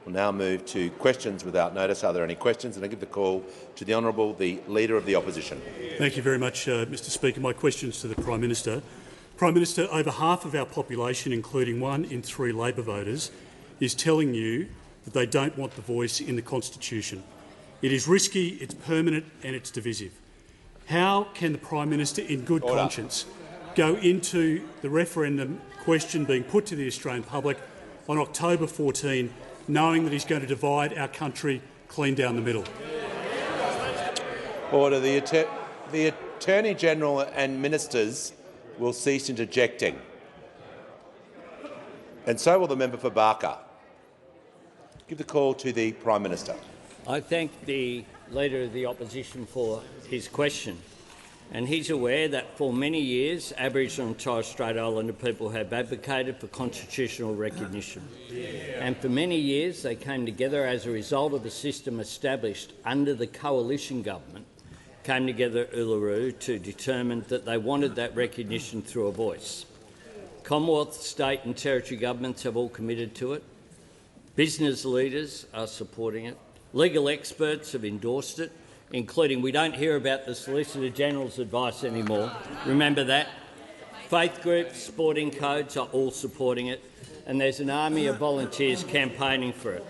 We'll now move to questions without notice. Are there any questions? And I give the call to the Honourable, the Leader of the Opposition. Thank you very much, Mr Speaker. My question is to the Prime Minister. Prime Minister, over half of our population, including 1 in 3 Labor voters, is telling you that they don't want the voice in the Constitution. It is risky, it's permanent and it's divisive. How can the Prime Minister, in good conscience, go into the referendum question being put to the Australian public on October 14, knowing that he's going to divide our country clean down the middle? Order. The Attorney-General and ministers will cease interjecting. And so will the member for Barker. Give the call to the Prime Minister. I thank the Leader of the Opposition for his question. And he's aware that for many years Aboriginal and Torres Strait Islander people have advocated for constitutional recognition. And for many years they came together as a result of a system established under the coalition government, came together Uluru to determine that they wanted that recognition through a voice. Commonwealth, state and territory governments have all committed to it. Business leaders are supporting it. Legal experts have endorsed it, including, we don't hear about the Solicitor General's advice anymore, remember that. Faith groups, sporting codes are all supporting it, and there's an army of volunteers campaigning for it.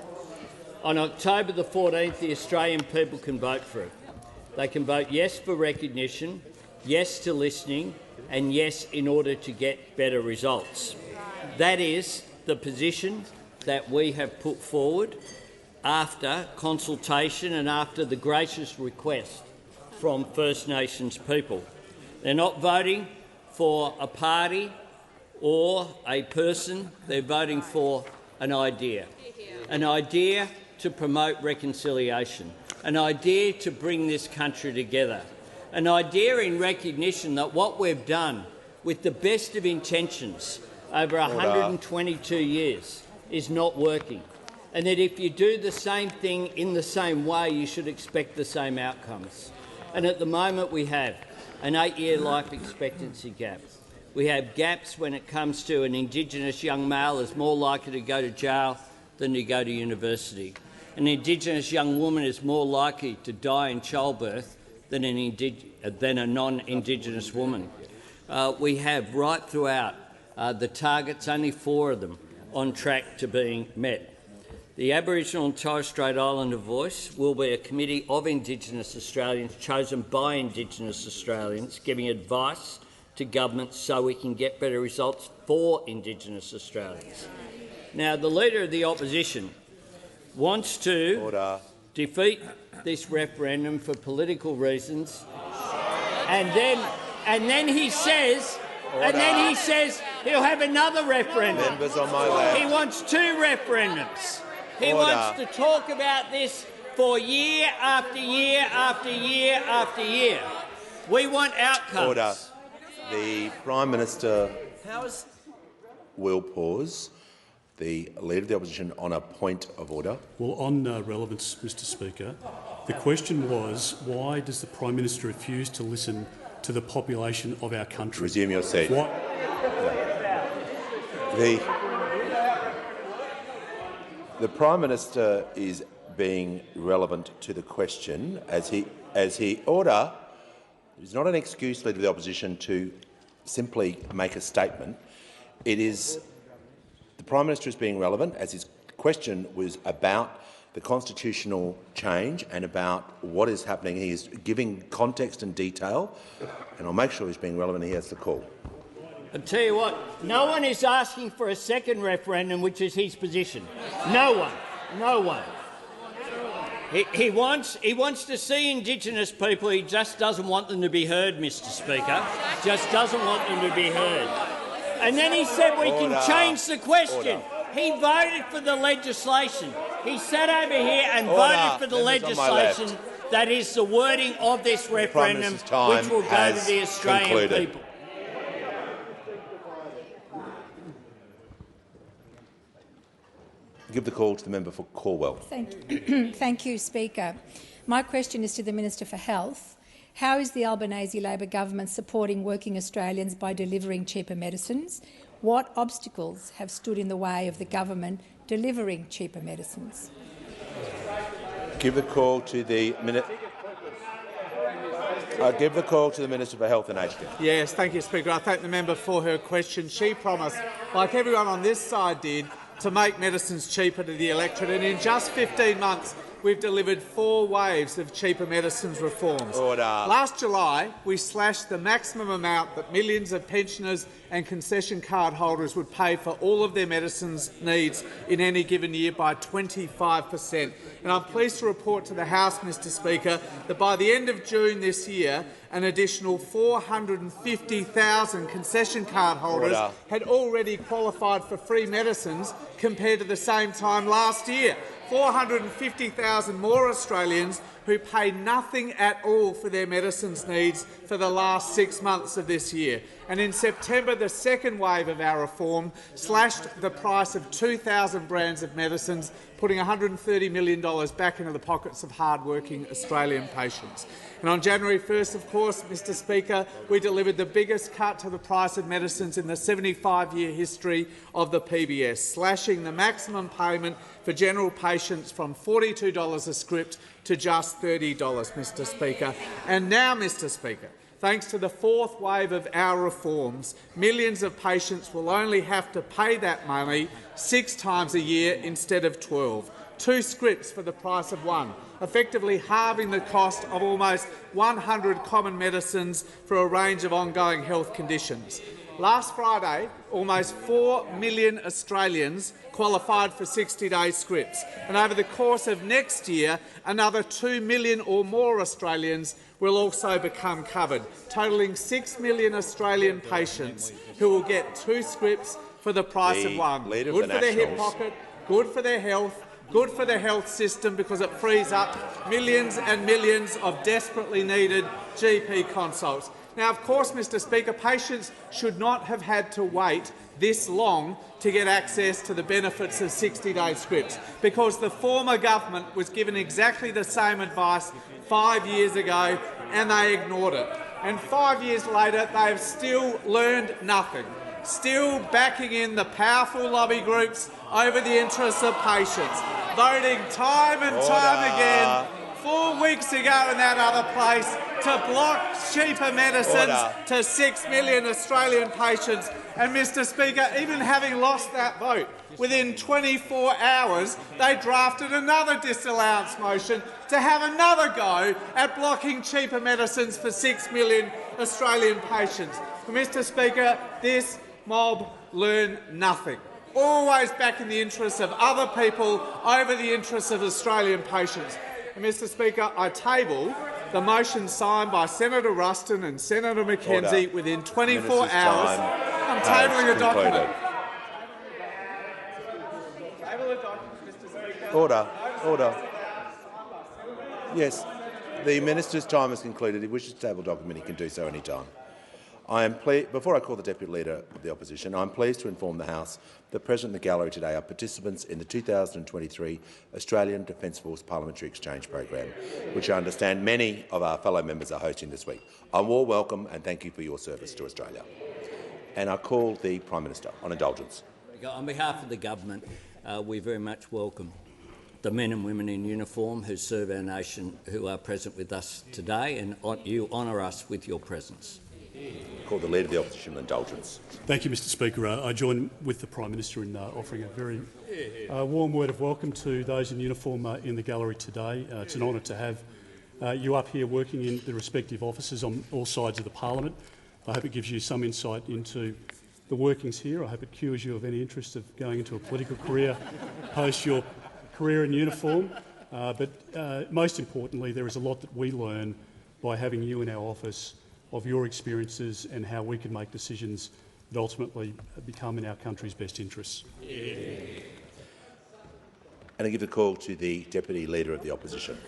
On October the 14th, the Australian people can vote for it. They can vote yes for recognition, yes to listening, and yes in order to get better results. That is the position that we have put forward after consultation and after the gracious request from First Nations people. They're not voting for a party or a person, they're voting for an idea to promote reconciliation, an idea to bring this country together, an idea in recognition that what we've done with the best of intentions over 122 years is not working, and that if you do the same thing in the same way, you should expect the same outcomes. And at the moment we have an 8-year life expectancy gap. We have gaps when it comes to an Indigenous young male is more likely to go to jail than to go to university. An Indigenous young woman is more likely to die in childbirth than a non-Indigenous woman. We have right throughout the targets, only 4 of them, on track to being met. The Aboriginal and Torres Strait Islander voice will be a committee of Indigenous Australians chosen by Indigenous Australians, giving advice to governments so we can get better results for Indigenous Australians. Now, the Leader of the Opposition wants to defeat this referendum for political reasons, and then he says he'll have another referendum. Members on my left. He wants 2 referendums. He wants to talk about this for year after year after year after year. We want outcomes. Order. The Prime Minister will pause. The Leader of the Opposition on a point of order. Well, on relevance, Mr Speaker, the question was, why does the Prime Minister refuse to listen to the population of our country? Resume your seat. The Prime Minister is being relevant to the question as he order. It's not an excuse, Leader of the Opposition, to simply make a statement. It is the Prime Minister is being relevant as his question was about the constitutional change and about what is happening. He is giving context and detail, and I'll make sure he's being relevant. He has the call. I'll tell you what, no one is asking for a second referendum, which is his position. No one. No one. He wants to see Indigenous people. He just doesn't want them to be heard, Mr Speaker. Just doesn't want them to be heard. And then he said we can change the question. He voted for the legislation. He sat over here and voted for the legislation that is the wording of this referendum, which will go to the Australian people. Give the call to the member for Corwell. Thank you, Speaker. My question is to the Minister for Health. How is the Albanese Labor government supporting working Australians by delivering cheaper medicines? What obstacles have stood in the way of the government delivering cheaper medicines? Give the call to the give the call to the Minister for Health and Aged Care. Yes, thank you, Speaker. I thank the member for her question. She promised, like everyone on this side did, to make medicines cheaper to the electorate, and in just 15 months we've delivered 4 waves of cheaper medicines reforms. Order. Last July, we slashed the maximum amount that millions of pensioners and concession card holders would pay for all of their medicines needs in any given year by 25%. And I'm pleased to report to the House, Mr Speaker, that by the end of June this year, an additional 450,000 concession card holders had already qualified for free medicines compared to the same time last year. 450,000 more Australians who pay nothing at all for their medicines needs for the last 6 months of this year. And in September, the second wave of our reform slashed the price of 2,000 brands of medicines, putting $130 million back into the pockets of hard-working Australian patients. And on January 1st, of course, Mr Speaker, we delivered the biggest cut to the price of medicines in the 75-year history of the PBS, slashing the maximum payment for general patients from $42 a script to just $30, Mr Speaker. And now, Mr Speaker, thanks to the 4th wave of our reforms, millions of patients will only have to pay that money 6 times a year instead of 12. 2 scripts for the price of 1, effectively halving the cost of almost 100 common medicines for a range of ongoing health conditions. Last Friday, almost 4 million Australians qualified for 60-day scripts, and over the course of next year, another 2 million or more Australians will also become covered, totalling 6 million Australian patients who will get 2 scripts for the price of 1. Good for their hip pocket, good for their health, good for the health system because it frees up millions and millions of desperately needed GP consults. Now, of course, Mr Speaker, patients should not have had to wait this long to get access to the benefits of 60-day scripts, because the former government was given exactly the same advice 5 years ago and they ignored it. And 5 years later, they have still learned nothing, still backing in the powerful lobby groups over the interests of patients, voting time and time again 4 weeks ago in that other place to block cheaper medicines to 6 million Australian patients. And, Mr Speaker, even having lost that vote, within 24 hours they drafted another disallowance motion to have another go at blocking cheaper medicines for 6 million Australian patients. Mr Speaker, this mob learn nothing. Always back in the interests of other people over the interests of Australian patients. And, Mr Speaker, I table the motion signed by Senator Ruston and Senator McKenzie within 24 hours. I'm tabling a document. Order. Order. Yes, the minister's time has concluded. If he wishes to table a document, he can do so any time. Before I call the Deputy Leader of the Opposition, I am pleased to inform the House that present in the gallery today are participants in the 2023 Australian Defence Force Parliamentary Exchange Program, which I understand many of our fellow members are hosting this week. A warm welcome and thank you for your service to Australia. And I call the Prime Minister on indulgence. On behalf of the government, we very much welcome the men and women in uniform who serve our nation, who are present with us today, and you honour us with your presence. Call the Leader of the Opposition on indulgence. Thank you, Mr Speaker. I join with the Prime Minister in offering a very warm word of welcome to those in uniform in the gallery today. It's an honour to have you up here working in the respective offices on all sides of the parliament. I hope it gives you some insight into the workings here. I hope it cures you of any interest of going into a political career post your career in uniform. But most importantly, there is a lot that we learn by having you in our office of your experiences and how we can make decisions that ultimately become in our country's best interests. And I give the call to the Deputy Leader of the Opposition.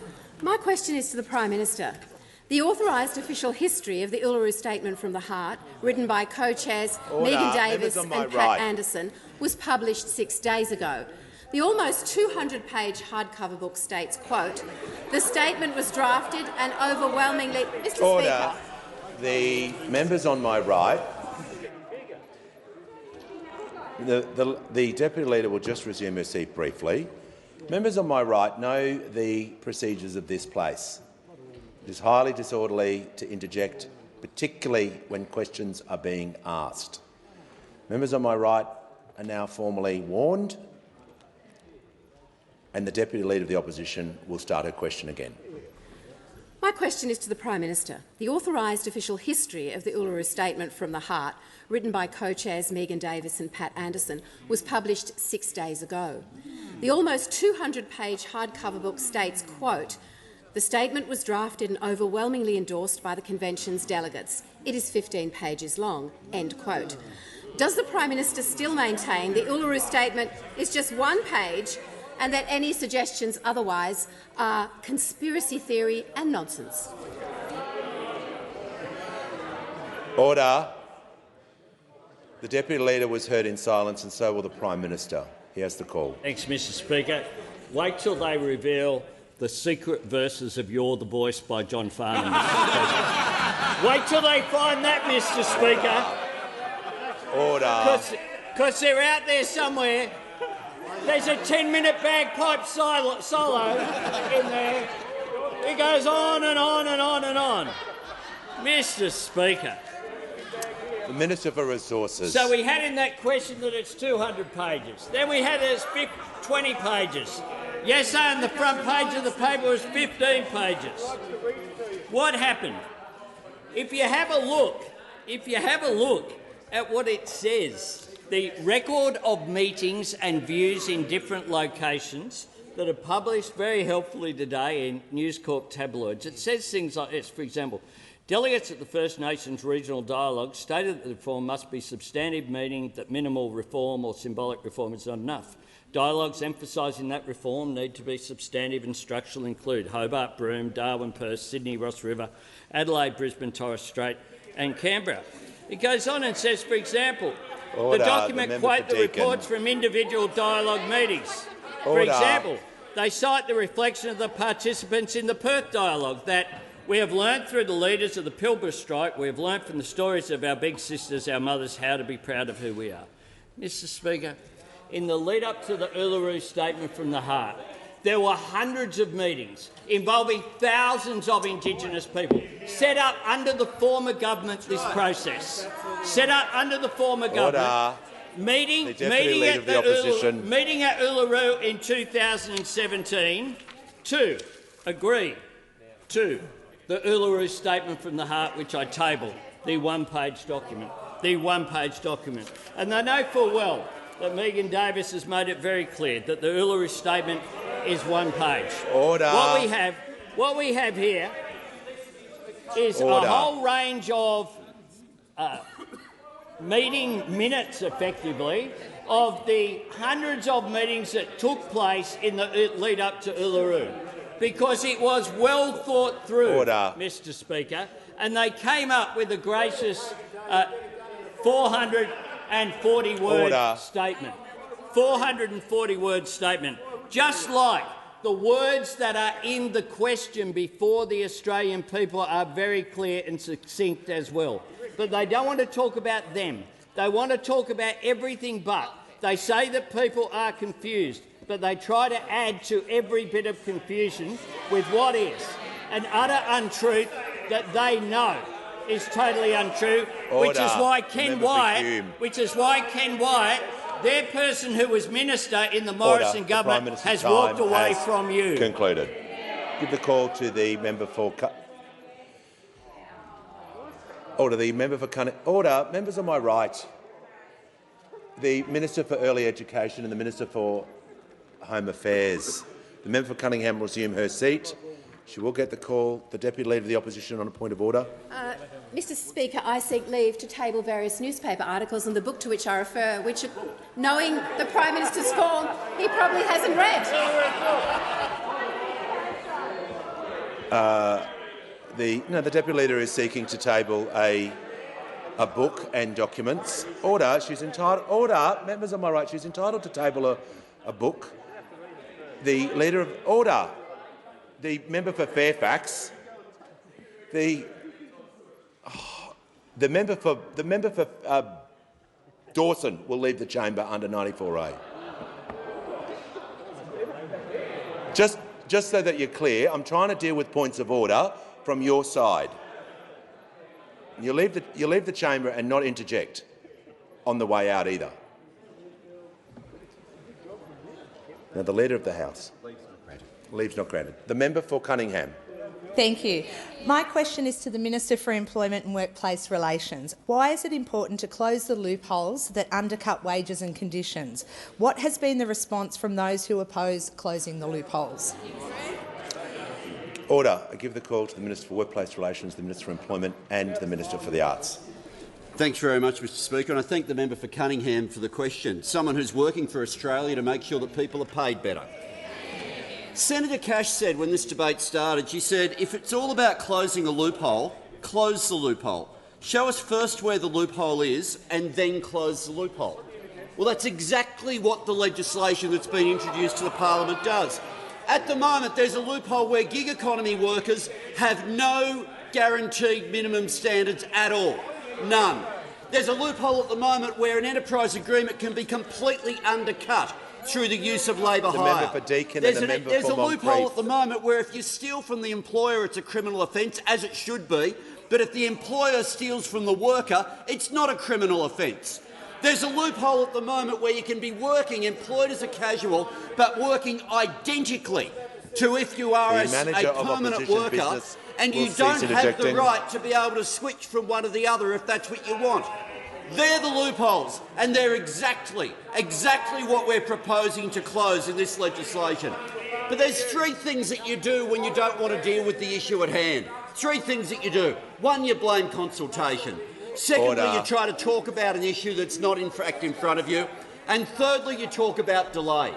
My question is to the Prime Minister. The authorised official history of the Uluru Statement from the Heart, written by co-chairs Megan Davis and Pat Anderson, was published 6 days ago. The almost 200-page hardcover book states, quote, "The statement was drafted and overwhelmingly..." Mr. Speaker. The members on my right. The Deputy Leader will just resume her seat briefly. Members on my right know the procedures of this place. It is highly disorderly to interject, particularly when questions are being asked. Members on my right are now formally warned, and the Deputy Leader of the Opposition will start her question again. My question is to the Prime Minister. The authorised official history of the Uluru Statement from the Heart, written by co-chairs Megan Davis and Pat Anderson, was published 6 days ago. The almost 200-page hardcover book states, quote, "The statement was drafted and overwhelmingly endorsed by the Convention's delegates. It is 15 pages long." End quote. Does the Prime Minister still maintain the Uluru Statement is just 1 page and that any suggestions otherwise are conspiracy theory and nonsense? Order. The Deputy Leader was heard in silence, and so will the Prime Minister. He has the call. Thanks, Mr Speaker. Wait till they reveal the secret verses of "You're the Voice" by John Farnham, Mr Speaker. Wait till they find that, Mr Speaker. Order. Because they're out there somewhere. There's a 10-minute bagpipe solo in there. It goes on and on and on and on. Mr Speaker. The Minister for Resources. So we had in that question that it's 200 pages. Then we had it as 20 pages. Yes, on the front page of the paper was 15 pages. What happened? If you have a look at what it says, the record of meetings and views in different locations that are published very helpfully today in News Corp tabloids, it says things like this. For example, delegates at the First Nations Regional Dialogue stated that the reform must be substantive, meaning that minimal reform or symbolic reform is not enough. Dialogues emphasising that reform need to be substantive and structural include Hobart, Broome, Darwin, Perth, Sydney, Ross River, Adelaide, Brisbane, Torres Strait and Canberra. It goes on and says, for example, Order. the document quote the reports from individual dialogue meetings. For example, they cite the reflection of the participants in the Perth dialogue that we have learned through the leaders of the Pilbara strike, we have learned from the stories of our big sisters, our mothers, how to be proud of who we are. Mr Speaker, in the lead-up to the Uluru Statement from the Heart, there were hundreds of meetings involving thousands of Indigenous people set up under the former government, this process. Set up under the former government. Meeting at Uluru in 2017 to agree to the Uluru Statement from the Heart, which I tabled, the one-page document. And they know full well that Megan Davis has made it very clear that the Uluru Statement is 1 page. Order. What we have here is a whole range of meeting minutes, effectively, of the hundreds of meetings that took place in the lead up to Uluru, because it was well thought through, Mr Speaker, and they came up with a gracious 440-word statement. 440-word statement. Just like the words that are in the question before the Australian people are very clear and succinct as well. But they don't want to talk about them. They want to talk about everything but. They say that people are confused, but they try to add to every bit of confusion with what is an utter untruth that they know is totally untrue, which is why Ken Wyatt, their person who was minister in the Morrison government, has walked away from you. Concluded. Give the call to the member for Order. The member for Order. Members on my right. The Minister for Early Education and the Minister for Home Affairs. The member for Cunningham will resume her seat. She will get the call. The Deputy Leader of the Opposition on a point of order. Mr Speaker, I seek leave to table various newspaper articles on the book to which I refer, which, knowing the Prime Minister's form, he probably hasn't read. The Deputy Leader is seeking to table a book and documents. Order. She's entitled. Order. Members on my right. She's entitled to table a book. The Leader of Order. The member for Fairfax. The member for Dawson will leave the chamber under 94A. Just so that you're clear, I'm trying to deal with points of order from your side. You leave the chamber and not interject on the way out either. Now, the Leader of the House. Leave's not granted. The member for Cunningham. Thank you. My question is to the Minister for Employment and Workplace Relations. Why is it important to close the loopholes that undercut wages and conditions? What has been the response from those who oppose closing the loopholes? Order. I give the call to the Minister for Workplace Relations, the Minister for Employment and the Minister for the Arts. Thanks very much, Mr Speaker, and I thank the member for Cunningham for the question. Someone who's working for Australia to make sure that people are paid better. Senator Cash said when this debate started, she said, if it's all about closing a loophole, close the loophole. Show us first where the loophole is and then close the loophole. Well, that's exactly what the legislation that's been introduced to the parliament does. At the moment, there's a loophole where gig economy workers have no guaranteed minimum standards at all. None. There's a loophole at the moment where an enterprise agreement can be completely undercut through the use of labour hire. There's a loophole at the moment where if you steal from the employer, it's a criminal offence, as it should be, but if the employer steals from the worker, it's not a criminal offence. There's a loophole at the moment where you can be working, employed as a casual, but working identically to if you are a permanent worker, and you don't have the right to be able to switch from one to the other if that's what you want. They're the loopholes, and they're exactly what we're proposing to close in this legislation. But there's three things that you do when you don't want to deal with the issue at hand. Three things that you do. One, you blame consultation. Secondly, you try to talk about an issue that's not in fact in front of you. And thirdly, you talk about delay.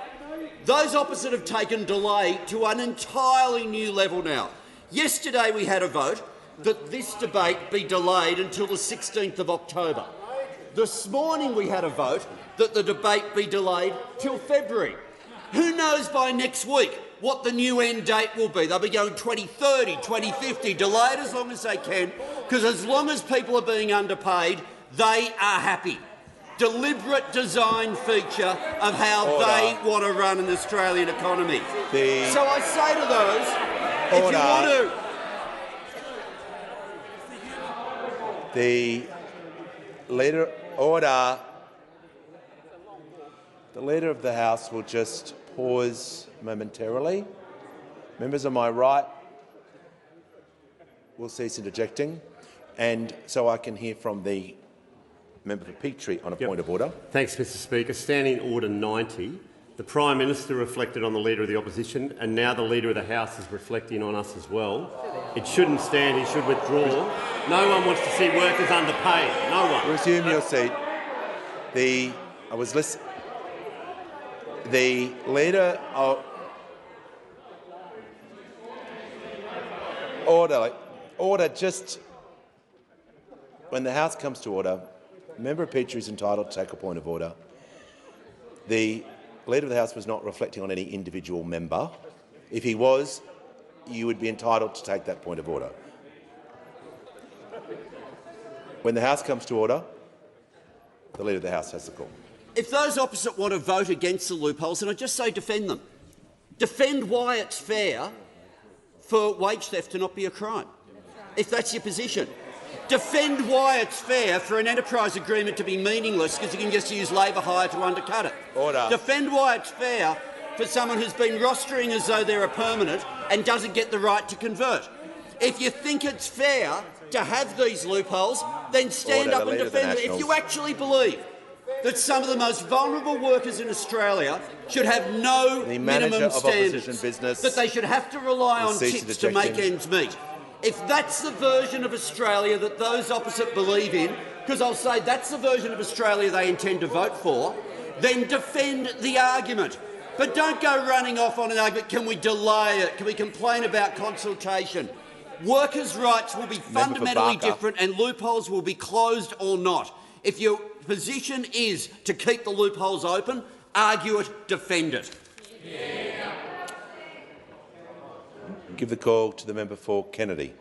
Those opposite have taken delay to an entirely new level now. Yesterday we had a vote that this debate be delayed until the 16th of October. This morning we had a vote that the debate be delayed till February. Who knows by next week what the new end date will be? They'll be going 2030, 2050, delayed as long as they can, because as long as people are being underpaid, they are happy. Deliberate design feature of how they want to run an Australian economy. So I say to those, if you want to... The Leader of the House will just pause momentarily. Members on my right will cease interjecting, and so I can hear from the member for Petrie on a point of order. Thanks, Mr Speaker. Standing Order 90, the Prime Minister reflected on the Leader of the Opposition, and now the Leader of the House is reflecting on us as well. It shouldn't stand. He should withdraw. No one wants to see workers underpaid. No one. Resume your seat. The Leader of... Order. Just when the House comes to order, Member Petrie is entitled to take a point of order. The Leader of the House was not reflecting on any individual member. If he was, you would be entitled to take that point of order. When the House comes to order, the Leader of the House has the call. If those opposite want to vote against the loopholes, then I just say defend them. Defend why it's fair for wage theft to not be a crime, if that's your position. Defend why it's fair for an enterprise agreement to be meaningless because you can just use labour hire to undercut it. Order. Defend why it's fair for someone who's been rostering as though they're a permanent and doesn't get the right to convert. If you think it's fair to have these loopholes, then stand up and defend them. If you actually believe that some of the most vulnerable workers in Australia should have no minimum standards, that they should have to rely on tips to make ends meet. If that's the version of Australia that those opposite believe in, because I'll say that's the version of Australia they intend to vote for, then defend the argument. But don't go running off on an argument, can we delay it, can we complain about consultation? Workers' rights will be fundamentally different and loopholes will be closed or not. If your position is to keep the loopholes open, argue it, defend it. Give the call to the member for Kennedy.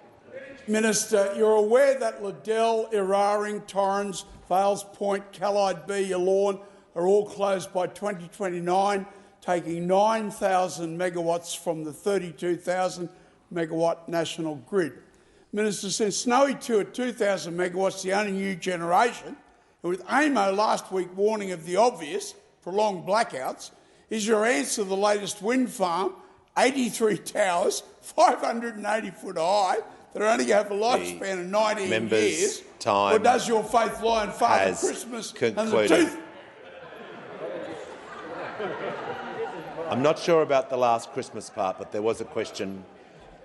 Minister, you're aware that Liddell, Eraring, Torrens, Vales Point, Callide B, Yallourn are all closed by 2029, taking 9,000 megawatts from the 32,000 megawatt national grid. Minister says Snowy 2 at 2,000 megawatts, the only new generation, and with AEMO last week warning of the obvious, prolonged blackouts, is your answer to the latest wind farm, 83 towers, 580 foot high, that are only going to have a lifespan of 19 years? Or does your faith lie in Father Christmas and the tooth? I'm not sure about the last Christmas part, but there was a question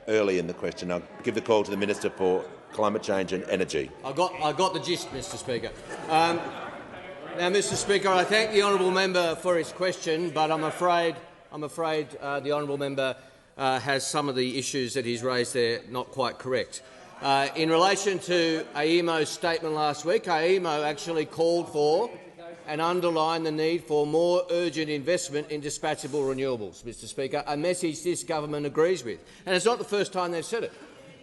early in the question. I'll give the call to the Minister for Climate Change and Energy. I got the gist, Mr. Speaker. Now, Mr. Speaker, I thank the honourable member for his question, but I'm afraid the honourable member has some of the issues that he's raised there not quite correct. In relation to AEMO's statement last week, AEMO actually called for and underlined the need for more urgent investment in dispatchable renewables, Mr. Speaker, a message this government agrees with. And it's not the first time they've said it.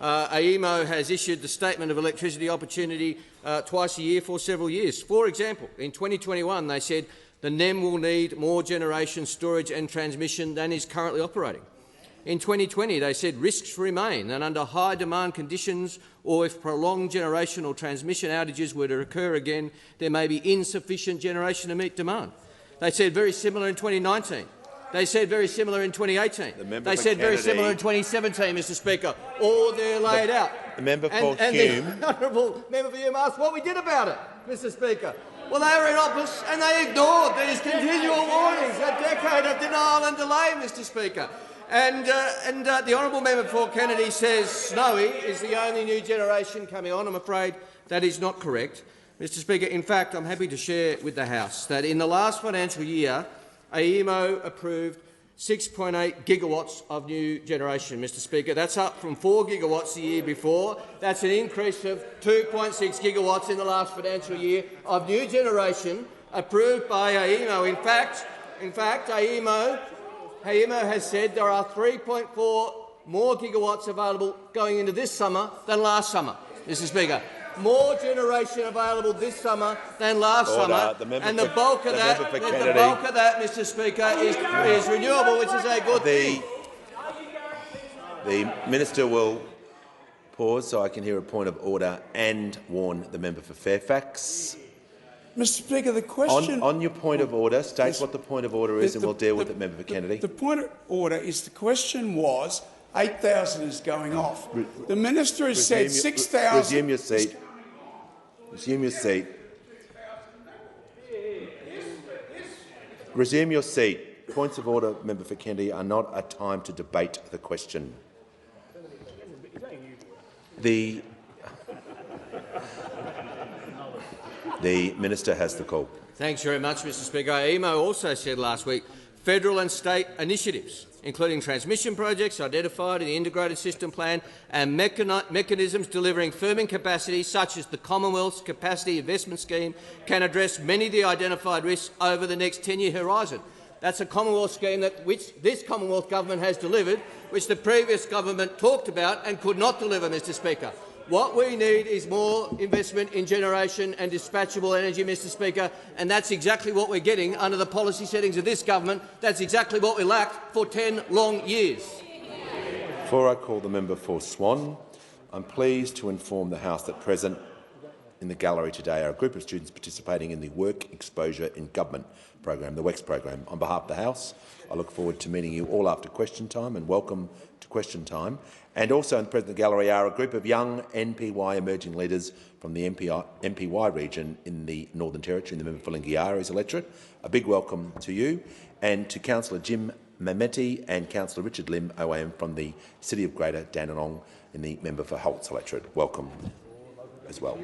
AEMO has issued the Statement of Electricity Opportunity twice a year for several years. For example, in 2021 they said the NEM will need more generation, storage and transmission than is currently operating. In 2020 they said risks remain, and under high demand conditions or if prolonged generation or transmission outages were to occur again, there may be insufficient generation to meet demand. They said very similar in 2019. They said very similar in 2018. They said very similar in 2017, Mr. Speaker. All they're laid out. The member for and Hume. The honourable member for Hume asked what we did about it, Mr. Speaker. Well, they were in office and they ignored these continual warnings, a decade of denial and delay, Mr. Speaker. And the honourable member for Kennedy says Snowy is the only new generation coming on. I'm afraid that is not correct, Mr. Speaker. In fact, I'm happy to share with the House that in the last financial year, AEMO approved 6.8 gigawatts of new generation, Mr. Speaker. That's up from 4 gigawatts the year before. That's an increase of 2.6 gigawatts in the last financial year of new generation approved by AEMO. In fact, AEMO has said there are 3.4 more gigawatts available going into this summer than last summer, Mr. Speaker. More generation available this summer than last summer, and the bulk of that, Mr. Speaker, is renewable, which is a good thing. The minister will pause so I can hear a point of order and warn the member for Fairfax. Mr. Speaker, the question on your point of order, state what the point of order is, and we'll deal with the member for Kennedy. The point of order is the question was 8,000 is going off. The minister has said 6,000. Resume your seat. Resume your seat. Resume your seat. Points of order, member for Kennedy, are not a time to debate the question. The minister has the call. Thanks very much, Mr. Speaker. AEMO also said last week federal and state initiatives, including transmission projects identified in the Integrated System Plan and mechanisms delivering firming capacity, such as the Commonwealth's Capacity Investment Scheme, can address many of the identified risks over the next 10-year horizon. That's a Commonwealth scheme which this Commonwealth government has delivered, which the previous government talked about and could not deliver, Mr. Speaker. What we need is more investment in generation and dispatchable energy, Mr. Speaker, and that's exactly what we're getting under the policy settings of this government. That's exactly what we lacked for 10 long years. Before I call the member for Swan, I'm pleased to inform the House that present in the gallery today are a group of students participating in the Work Exposure in Government program, the WEX program. On behalf of the House, I look forward to meeting you all after question time, and welcome to question time. And also in the present gallery are a group of young NPY emerging leaders from the NPY region in the Northern Territory, in the member for Lingiari's electorate. A big welcome to you, and to Councillor Jim Mameti and Councillor Richard Lim, OAM, from the City of Greater Dandenong in the member for Holt's electorate. Welcome as well.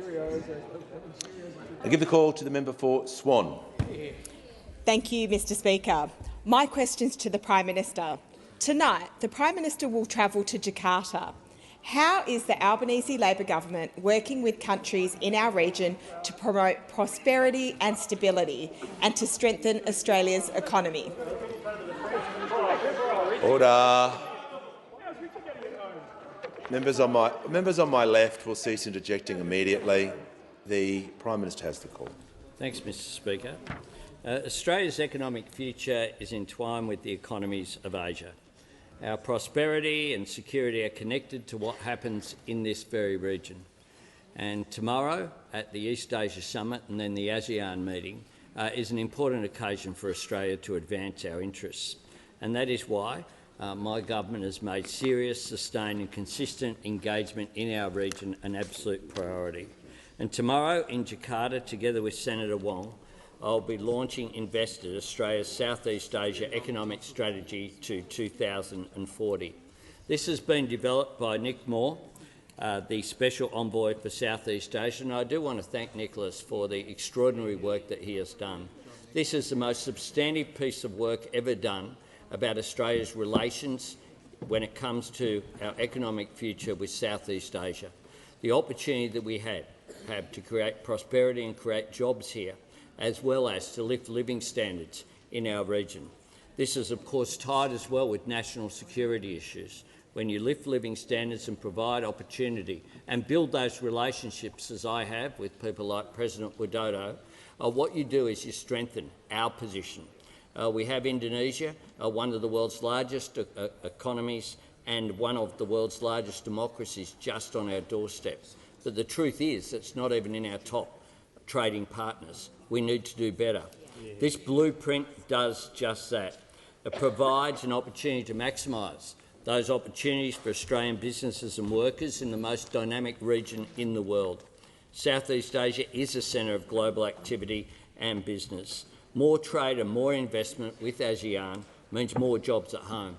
I give the call to the member for Swan. Thank you, Mr. Speaker. My question's to the Prime Minister. Tonight, the Prime Minister will travel to Jakarta. How is the Albanese Labor government working with countries in our region to promote prosperity and stability and to strengthen Australia's economy? Order. Members on my left will cease interjecting immediately. The Prime Minister has the call. Thanks, Mr Speaker. Australia's economic future is entwined with the economies of Asia. Our prosperity and security are connected to what happens in this very region. And tomorrow, at the East Asia Summit and then the ASEAN meeting, is an important occasion for Australia to advance our interests. And that is why my government has made serious, sustained and consistent engagement in our region an absolute priority. And tomorrow in Jakarta, together with Senator Wong, I'll be launching Invested, Australia's Southeast Asia Economic Strategy to 2040. This has been developed by Nick Moore, the Special Envoy for Southeast Asia, and I do want to thank Nicholas for the extraordinary work that he has done. This is the most substantive piece of work ever done about Australia's relations when it comes to our economic future with Southeast Asia. The opportunity that we have to create prosperity and create jobs here, as well as to lift living standards in our region. This is, of course, tied as well with national security issues. When you lift living standards and provide opportunity and build those relationships, as I have with people like President Widodo, what you do is you strengthen our position. We have Indonesia, one of the world's largest economies and one of the world's largest democracies, just on our doorstep. But the truth is, it's not even in our top trading partners. We need to do better. This blueprint does just that. It provides an opportunity to maximise those opportunities for Australian businesses and workers in the most dynamic region in the world. Southeast Asia is a centre of global activity and business. More trade and more investment with ASEAN means more jobs at home.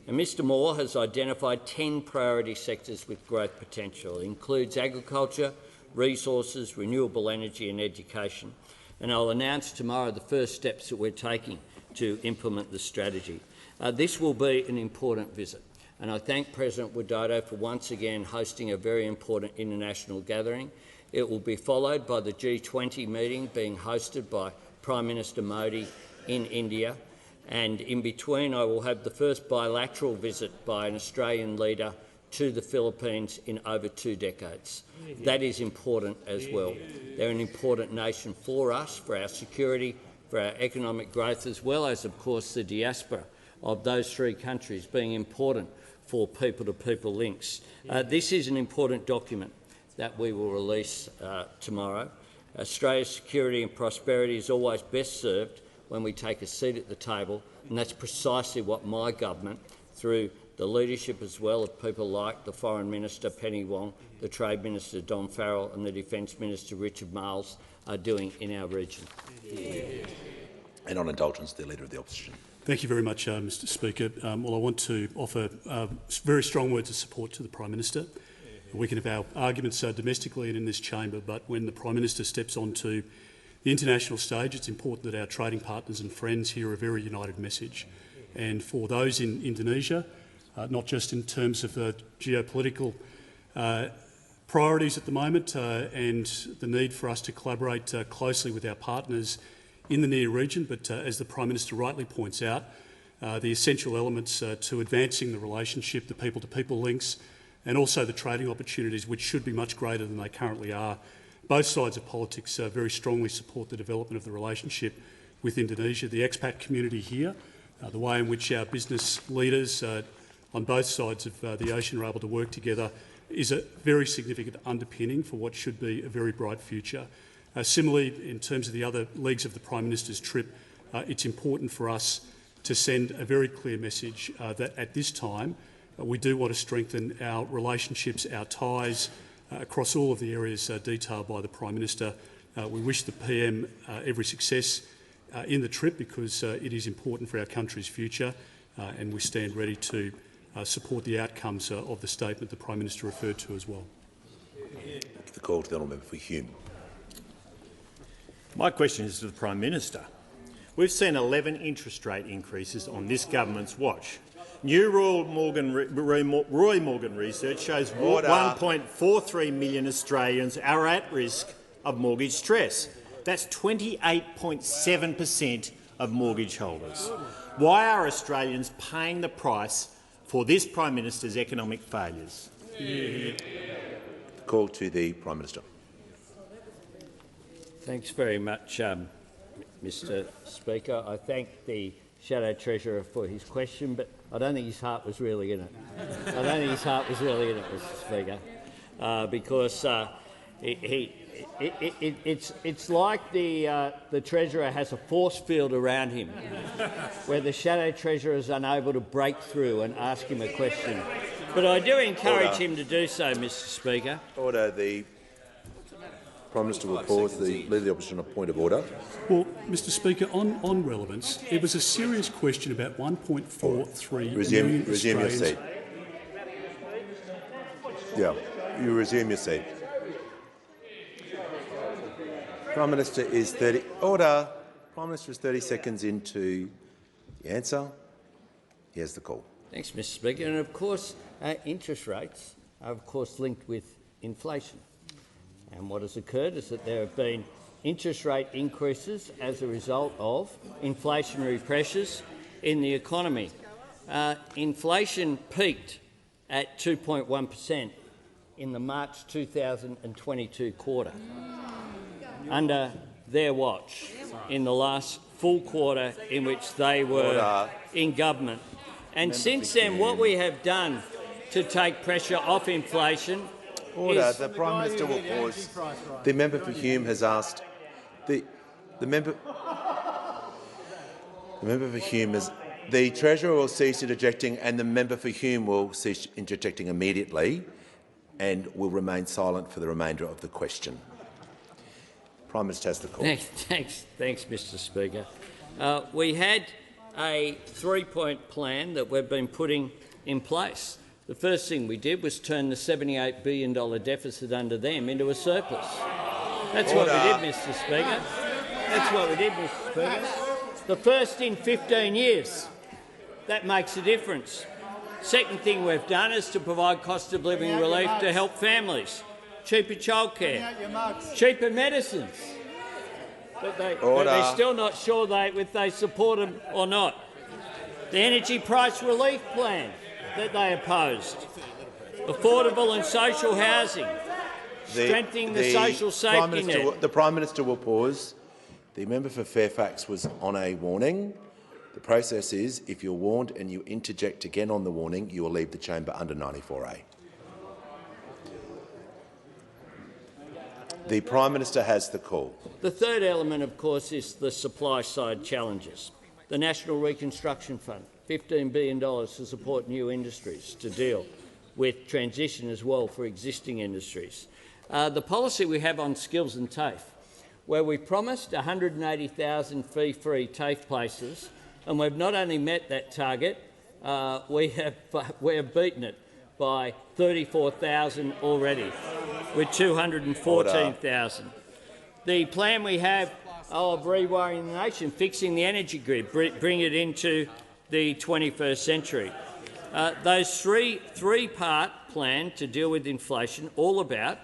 And Mr Moore has identified 10 priority sectors with growth potential. It includes agriculture, resources, renewable energy and education. And I'll announce tomorrow the first steps that we're taking to implement the strategy. This will be an important visit, and I thank President Widodo for once again hosting a very important international gathering. It will be followed by the G20 meeting being hosted by Prime Minister Modi in India, and in between I will have the first bilateral visit by an Australian leader to the Philippines in over 2 decades. That is important as well. They're an important nation for us, for our security, for our economic growth, as well as, of course, the diaspora of those 3 countries being important for people-to-people links. This is an important document that we will release tomorrow. Australia's security and prosperity is always best served when we take a seat at the table, and that's precisely what my government, through the leadership as well of people like the Foreign Minister Penny Wong, the Trade Minister Don Farrell and the Defence Minister Richard Marles, are doing in our region. And on indulgence, the Leader of the Opposition. Thank you very much, Mr Speaker. Well, I want to offer very strong words of support to the Prime Minister. We can have our arguments domestically and in this chamber, but when the Prime Minister steps onto the international stage, it's important that our trading partners and friends hear a very united message. And for those in Indonesia, not just in terms of geopolitical priorities at the moment and the need for us to collaborate closely with our partners in the near region, but as the Prime Minister rightly points out, the essential elements to advancing the relationship, the people-to-people links, and also the trading opportunities, which should be much greater than they currently are. Both sides of politics very strongly support the development of the relationship with Indonesia. The expat community here, the way in which our business leaders on both sides of the ocean are able to work together is a very significant underpinning for what should be a very bright future. Similarly, in terms of the other legs of the Prime Minister's trip, it's important for us to send a very clear message that at this time we do want to strengthen our relationships, our ties across all of the areas detailed by the Prime Minister. We wish the PM every success in the trip because it is important for our country's future and we stand ready to support the outcomes of the statement the Prime Minister referred to as well. The call to the honourable member for Hume. My question is to the Prime Minister. We've seen 11 interest rate increases on this government's watch. New Roy Morgan research shows 1.43 million Australians are at risk of mortgage stress. That's 28.7% of mortgage holders. Why are Australians paying the price for this Prime Minister's economic failures? Call to the Prime Minister. Thanks very much, Mr Speaker. I thank the Shadow Treasurer for his question, but I don't think his heart was really in it. I don't think his heart was really in it, Mr Speaker, because it's like the Treasurer has a force field around him where the Shadow Treasurer is unable to break through and ask him a question. But I do encourage him to do so, Mr Speaker. Order. The Prime Minister will pause. The Leader of the Opposition on point of order. Well, Mr Speaker, on relevance, it was a serious question about 1.43 million Resume your Australians. seat. Yeah, you resume your seat. Prime Minister is 30. Order. Prime Minister is 30 seconds into the answer. He has the call. Thanks, Mr Speaker. And of course, interest rates are of course linked with inflation. And what has occurred is that there have been interest rate increases as a result of inflationary pressures in the economy. Inflation peaked at 2.1% in the March 2022 quarter. Under their watch, in the last full quarter in which they were in government. And since then, what we have done to take pressure off inflation Order. The Prime Minister will pause. The member for Hume has asked. The member for Hume has. The Treasurer will cease interjecting, and the member for Hume will cease interjecting immediately, and will remain silent for the remainder of the question. Prime Minister has the call. Thanks, Mr Speaker. We had a three-point plan that we've been putting in place. The first thing we did was turn the $78 billion deficit under them into a surplus. That's what we did, Mr Speaker. That's what we did, Mr Speaker. The first in 15 years. That makes a difference. Second thing we've done is to provide cost of living relief to help families, cheaper childcare, cheaper medicines. But they're still not sure if they support them or not. The energy price relief plan that they opposed, affordable and social housing, strengthening the social safety net. The Prime Minister will pause. The member for Fairfax was on a warning. The process is, if you're warned and you interject again on the warning, you will leave the chamber under 94A. The Prime Minister has the call. The third element, of course, is the supply-side challenges. The National Reconstruction Fund, $15 billion to support new industries to deal with transition as well for existing industries. The policy we have on skills and TAFE, where we promised 180,000 fee-free TAFE places, and we've not only met that target, we have beaten it by 34,000 already, with 214,000. The plan we have of rewiring the nation, fixing the energy grid, bring it into the 21st century. Those three-part plan to deal with inflation, all about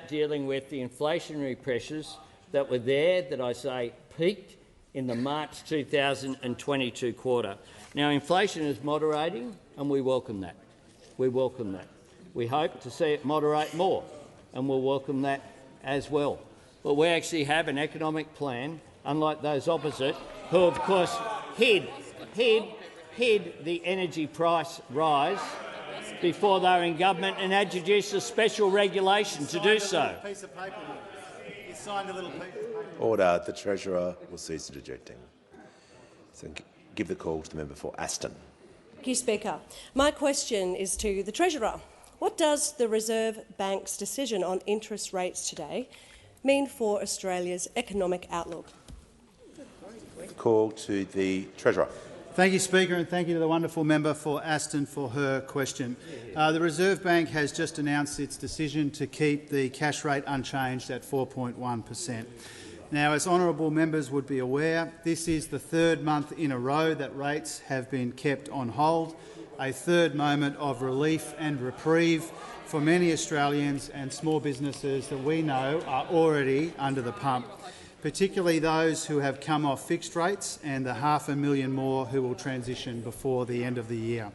dealing with the inflationary pressures that were there, that I say peaked in the March 2022 quarter. Now, inflation is moderating, and we welcome that. We welcome that. We hope to see it moderate more, and we'll welcome that as well. But we actually have an economic plan, unlike those opposite, who of course hid the energy price rise before they were in government and introduced a special regulation to do so. Order. The Treasurer will cease interjecting. So give the call to the member for Aston. Thank you, Speaker. My question is to the Treasurer. What does the Reserve Bank's decision on interest rates today mean for Australia's economic outlook? Call to the Treasurer. Thank you, Speaker, and thank you to the wonderful member for Aston for her question. The Reserve Bank has just announced its decision to keep the cash rate unchanged at 4.1%. Now, as honourable members would be aware, this is the third month in a row that rates have been kept on hold, a third moment of relief and reprieve for many Australians and small businesses that we know are already under the pump, particularly those who have come off fixed rates and the 500,000 more who will transition before the end of the year.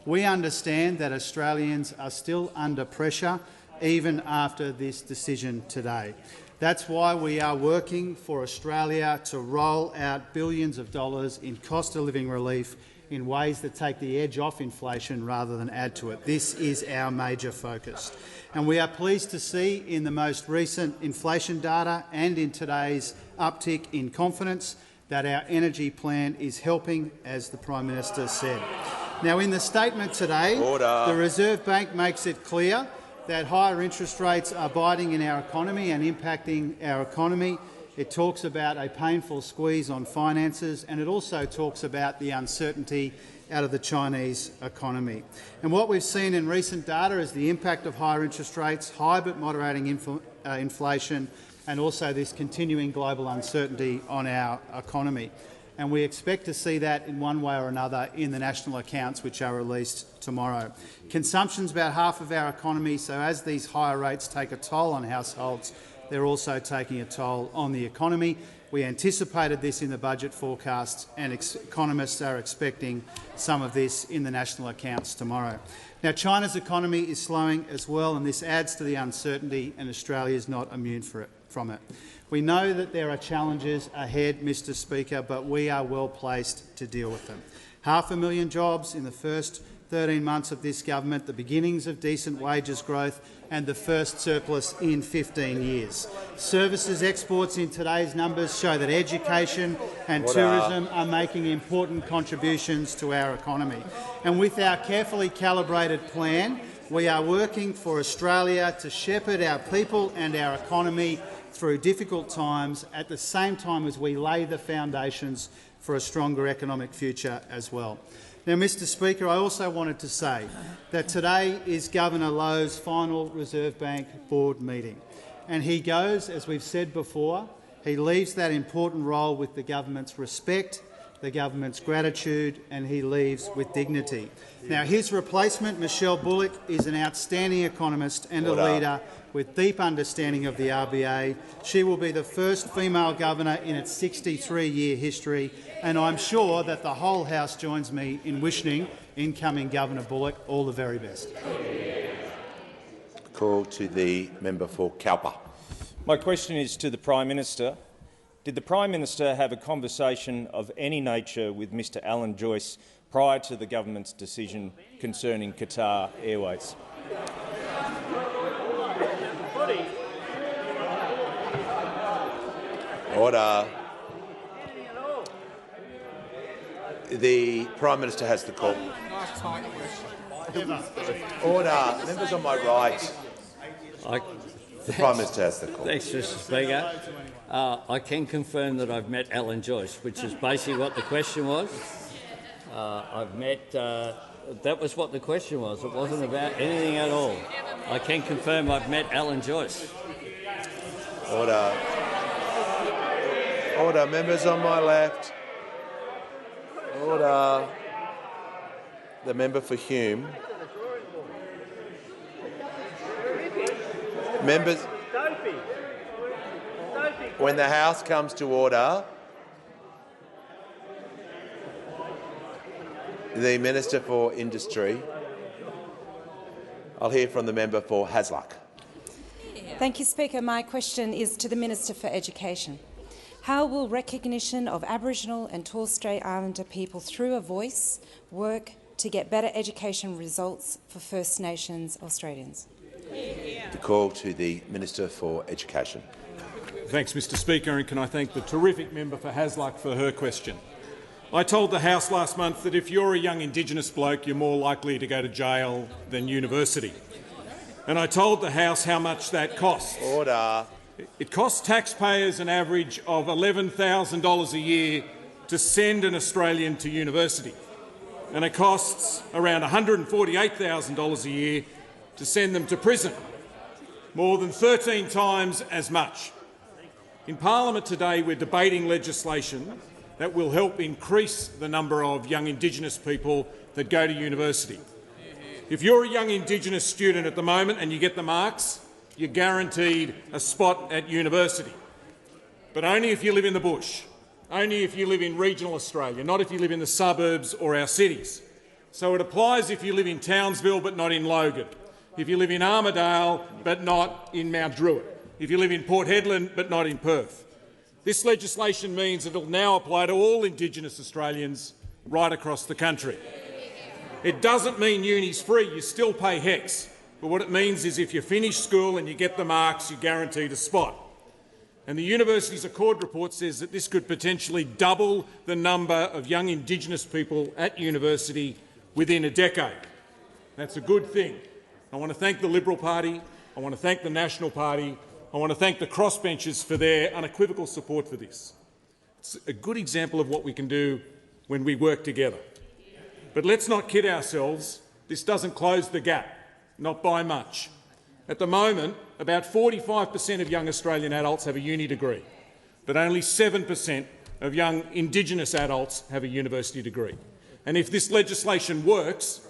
We understand that Australians are still under pressure even after this decision today. That's why we are working for Australia to roll out billions of dollars in cost of living relief in ways that take the edge off inflation rather than add to it. This is our major focus. And we are pleased to see in the most recent inflation data and in today's uptick in confidence that our energy plan is helping, as the Prime Minister said. Now, in the statement today, the Reserve Bank makes it clear that higher interest rates are biting in our economy and impacting our economy. It talks about a painful squeeze on finances, and it also talks about the uncertainty out of the Chinese economy. And what we've seen in recent data is the impact of higher interest rates, high but moderating inflation, and also this continuing global uncertainty on our economy. And we expect to see that in one way or another in the national accounts, which are released tomorrow. Consumption's about half of our economy, so as these higher rates take a toll on households, they're also taking a toll on the economy. We anticipated this in the budget forecasts, and economists are expecting some of this in the national accounts tomorrow. Now, China's economy is slowing as well, and this adds to the uncertainty, and Australia is not immune from it. We know that there are challenges ahead, Mr Speaker, but we are well placed to deal with them. 500,000 jobs in the first 13 months of this government, the beginnings of decent wages growth and the first surplus in 15 years. Services exports in today's numbers show that education and tourism are making important contributions to our economy. And with our carefully calibrated plan, we are working for Australia to shepherd our people and our economy through difficult times at the same time as we lay the foundations for a stronger economic future as well. Now, Mr Speaker, I also wanted to say that today is Governor Lowe's final Reserve Bank board meeting, and he goes, as we've said before, he leaves that important role with the government's respect, the government's gratitude, and he leaves with dignity. Now, his replacement, Michelle Bullock, is an outstanding economist and a leader with deep understanding of the RBA. She will be the first female governor in its 63-year history, and I'm sure that the whole House joins me in wishing incoming Governor Bullock all the very best. Call to the member for Cowper. My question is to the Prime Minister. Did the Prime Minister have a conversation of any nature with Mr Alan Joyce prior to the government's decision concerning Qatar Airways? Order. The Prime Minister has the call. Order. Members on my right. The Prime Minister has the call. Thanks, Mr Speaker. I can confirm that I've met Alan Joyce, which is basically what the question was. That was what the question was. It wasn't about anything at all. I can confirm I've met Alan Joyce. Order. Order. Members on my left. Order. The member for Hume. Members, when the House comes to order, the Minister for Industry. I'll hear from the member for Hasluck. Thank you, Speaker. My question is to the Minister for Education. How will recognition of Aboriginal and Torres Strait Islander people through a voice work to get better education results for First Nations Australians? The call to the Minister for Education. Thanks, Mr Speaker, and can I thank the terrific member for Hasluck for her question. I told the House last month that if you're a young Indigenous bloke, you're more likely to go to jail than university. And I told the House how much that costs. Order. It costs taxpayers an average of $11,000 a year to send an Australian to university, and it costs around $148,000 a year to send them to prison, more than 13 times as much. In Parliament today, we're debating legislation that will help increase the number of young Indigenous people that go to university. If you're a young Indigenous student at the moment and you get the marks, you're guaranteed a spot at university. But only if you live in the bush, only if you live in regional Australia, not if you live in the suburbs or our cities. So it applies if you live in Townsville but not in Logan, if you live in Armidale but not in Mount Druitt. if you live in Port Hedland but not in Perth. This legislation means it will now apply to all Indigenous Australians right across the country. It doesn't mean uni's free, you still pay HECS, but what it means is if you finish school and you get the marks, you're guaranteed a spot. And the University's Accord report says that this could potentially double the number of young Indigenous people at university within a decade. That's a good thing. I want to thank the Liberal Party, I want to thank the National Party, I want to thank the crossbenchers for their unequivocal support for this. It's a good example of what we can do when we work together. But let's not kid ourselves. This doesn't close the gap, not by much. At the moment, about 45% of young Australian adults have a uni degree, but only 7% of young Indigenous adults have a university degree. And if this legislation works,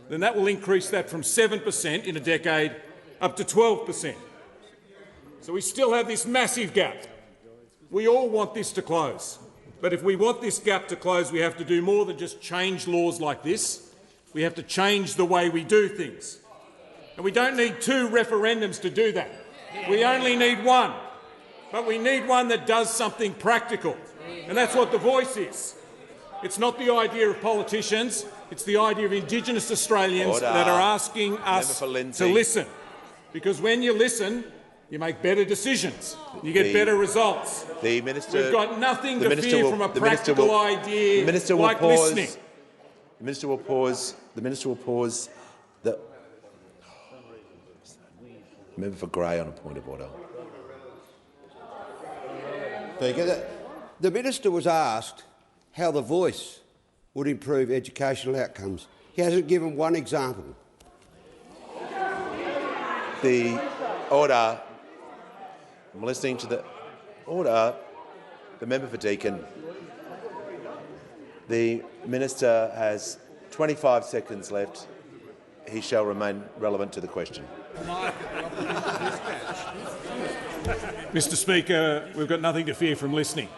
then that will increase that from 7% in a decade up to 12%. So we still have this massive gap. We all want this to close. But if we want this gap to close, we have to do more than just change laws like this. We have to change the way we do things. And we don't need 2 referendums to do that. We only need one. But we need one that does something practical. And that's what The Voice is. It's not the idea of politicians, it's the idea of Indigenous Australians that are asking us to listen. Because when you listen, you make better decisions. You get better results. We've got nothing to fear from a practical idea like listening. The Minister will pause. The Minister will pause. The member for Grey on a point of order. Speaker, the Minister was asked how The Voice would improve educational outcomes. He hasn't given one example. The order. I'm listening to the order. The member for Deakin. The minister has 25 seconds left. He shall remain relevant to the question. Mr. Speaker, we've got nothing to fear from listening.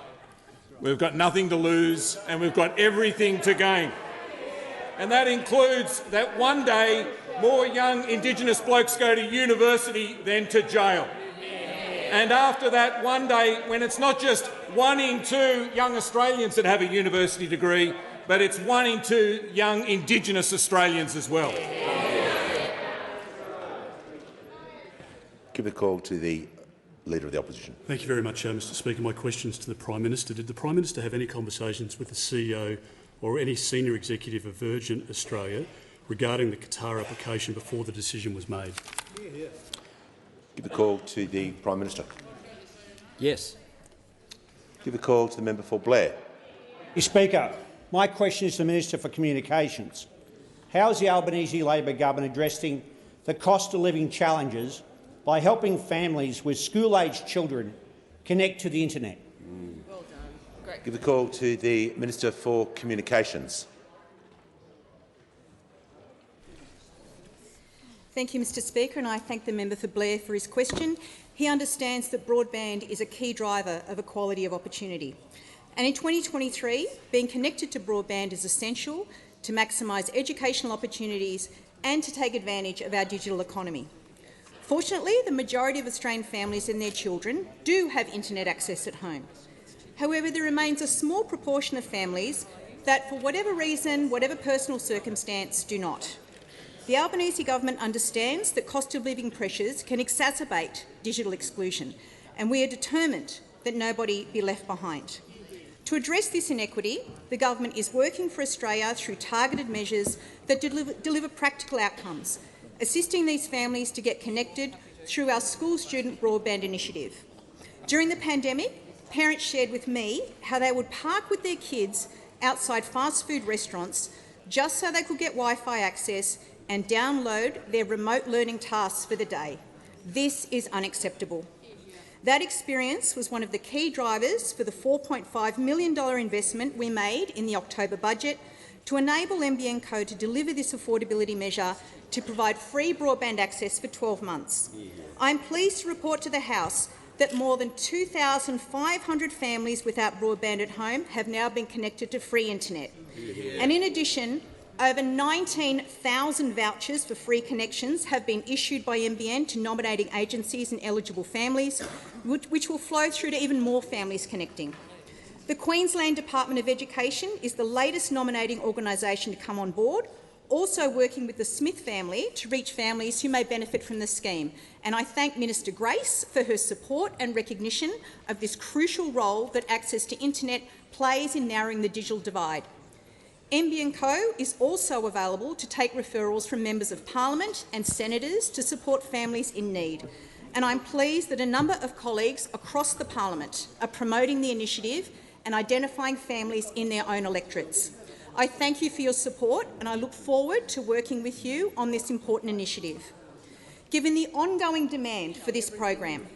We've got nothing to lose and we've got everything to gain. And that includes that one day more young Indigenous blokes go to university than to jail. And after that, one day, when it's not just 1 in 2 young Australians that have a university degree, but it's 1 in 2 young Indigenous Australians as well. Give a call to the Leader of the Opposition. Thank you very much, Mr. Speaker. My question is to the Prime Minister. Did the Prime Minister have any conversations with the CEO or any senior executive of Virgin Australia regarding the Qatar application before the decision was made? Give a call to the Prime Minister. Yes. Give a call to the member for Blair. Mr. Speaker, my question is to the Minister for Communications. How is the Albanese Labor government addressing the cost of living challenges by helping families with school-aged children connect to the internet? Well done. Great. Give a call to the Minister for Communications. Thank you, Mr. Speaker, and I thank the member for Blair for his question. He understands that broadband is a key driver of equality of opportunity. And in 2023, being connected to broadband is essential to maximise educational opportunities and to take advantage of our digital economy. Fortunately, the majority of Australian families and their children do have internet access at home. However, there remains a small proportion of families that, for whatever reason, whatever personal circumstance, do not. The Albanese government understands that cost of living pressures can exacerbate digital exclusion, and we are determined that nobody be left behind. To address this inequity, the government is working for Australia through targeted measures that deliver practical outcomes, assisting these families to get connected through our school student broadband initiative. During the pandemic, parents shared with me how they would park with their kids outside fast food restaurants just so they could get Wi-Fi access and download their remote learning tasks for the day. This is unacceptable. That experience was one of the key drivers for the $4.5 million investment we made in the October budget to enable NBN Co to deliver this affordability measure to provide free broadband access for 12 months. I'm pleased to report to the House that more than 2,500 families without broadband at home have now been connected to free internet. And in addition, Over 19,000 vouchers for free connections have been issued by NBN to nominating agencies and eligible families, which will flow through to even more families connecting. The Queensland Department of Education is the latest nominating organisation to come on board, also working with the Smith family to reach families who may benefit from the scheme. And I thank Minister Grace for her support and recognition of this crucial role that access to internet plays in narrowing the digital divide. NBN Co is also available to take referrals from members of parliament and senators to support families in need. And I'm pleased that a number of colleagues across the parliament are promoting the initiative and identifying families in their own electorates. I thank you for your support and I look forward to working with you on this important initiative. Given the ongoing demand for this program,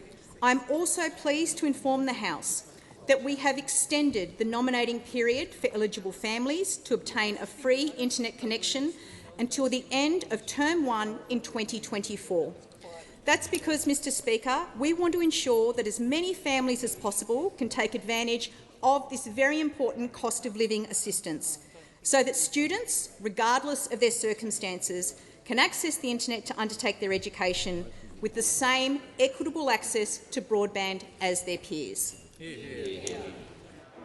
I'm also pleased to inform the House that we have extended the nominating period for eligible families to obtain a free internet connection until the end of Term 1 in 2024. That's because, Mr Speaker, we want to ensure that as many families as possible can take advantage of this very important cost of living assistance, so that students, regardless of their circumstances, can access the internet to undertake their education with the same equitable access to broadband as their peers.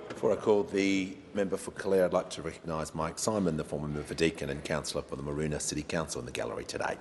Before I call the member for Calare, I'd like to recognise Mike Simon, the former member for Deakin and councillor for the Maroona City Council, in the gallery today.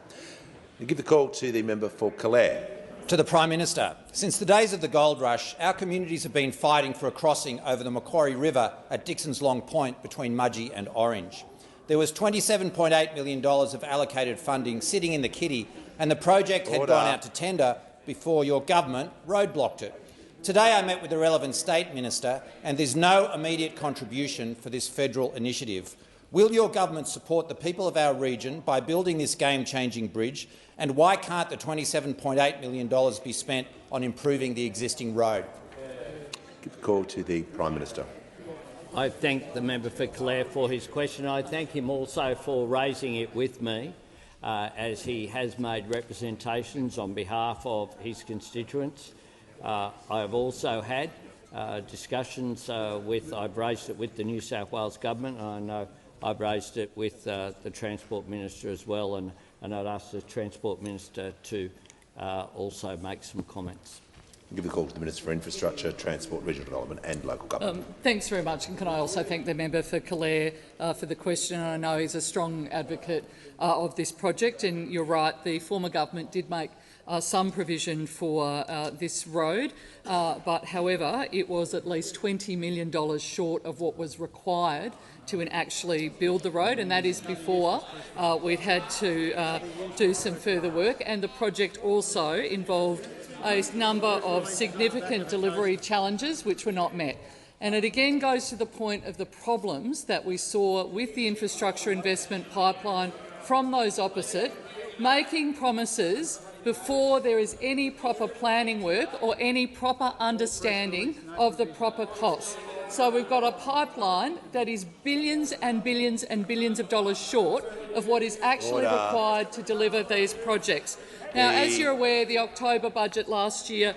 I give the call to the member for Calare. To the Prime Minister. Since the days of the gold rush, our communities have been fighting for a crossing over the Macquarie River at Dixon's Long Point between Mudgee and Orange. There was $27.8 million of allocated funding sitting in the kitty, and the project had gone out to tender before your government roadblocked it. Today I met with the relevant state minister, and there's no immediate contribution for this federal initiative. Will your government support the people of our region by building this game-changing bridge, and why can't the $27.8 million be spent on improving the existing road? Give the call to the Prime Minister. I thank the member for Calare for his question. I thank him also for raising it with me, as he has made representations on behalf of his constituents. I have also had discussions I've raised it with the New South Wales government, and I know I've raised it with the Transport Minister as well, and I'd ask the Transport Minister to also make some comments. I'll give the call to the Minister for Infrastructure, Transport, Regional Development and Local Government. Thanks very much, and can I also thank the member for Calare for the question. I know he's a strong advocate of this project, and you're right, the former government did make some provision for this road, but however it was at least $20 million short of what was required to actually build the road, and that is before we'd had to do some further work. And the project also involved a number of significant delivery challenges which were not met. And it again goes to the point of the problems that we saw with the infrastructure investment pipeline from those opposite, making promises before there is any proper planning work or any proper understanding of the proper costs. So we've got a pipeline that is billions and billions and billions of dollars short of what is actually required to deliver these projects. Now, as you're aware, the October budget last year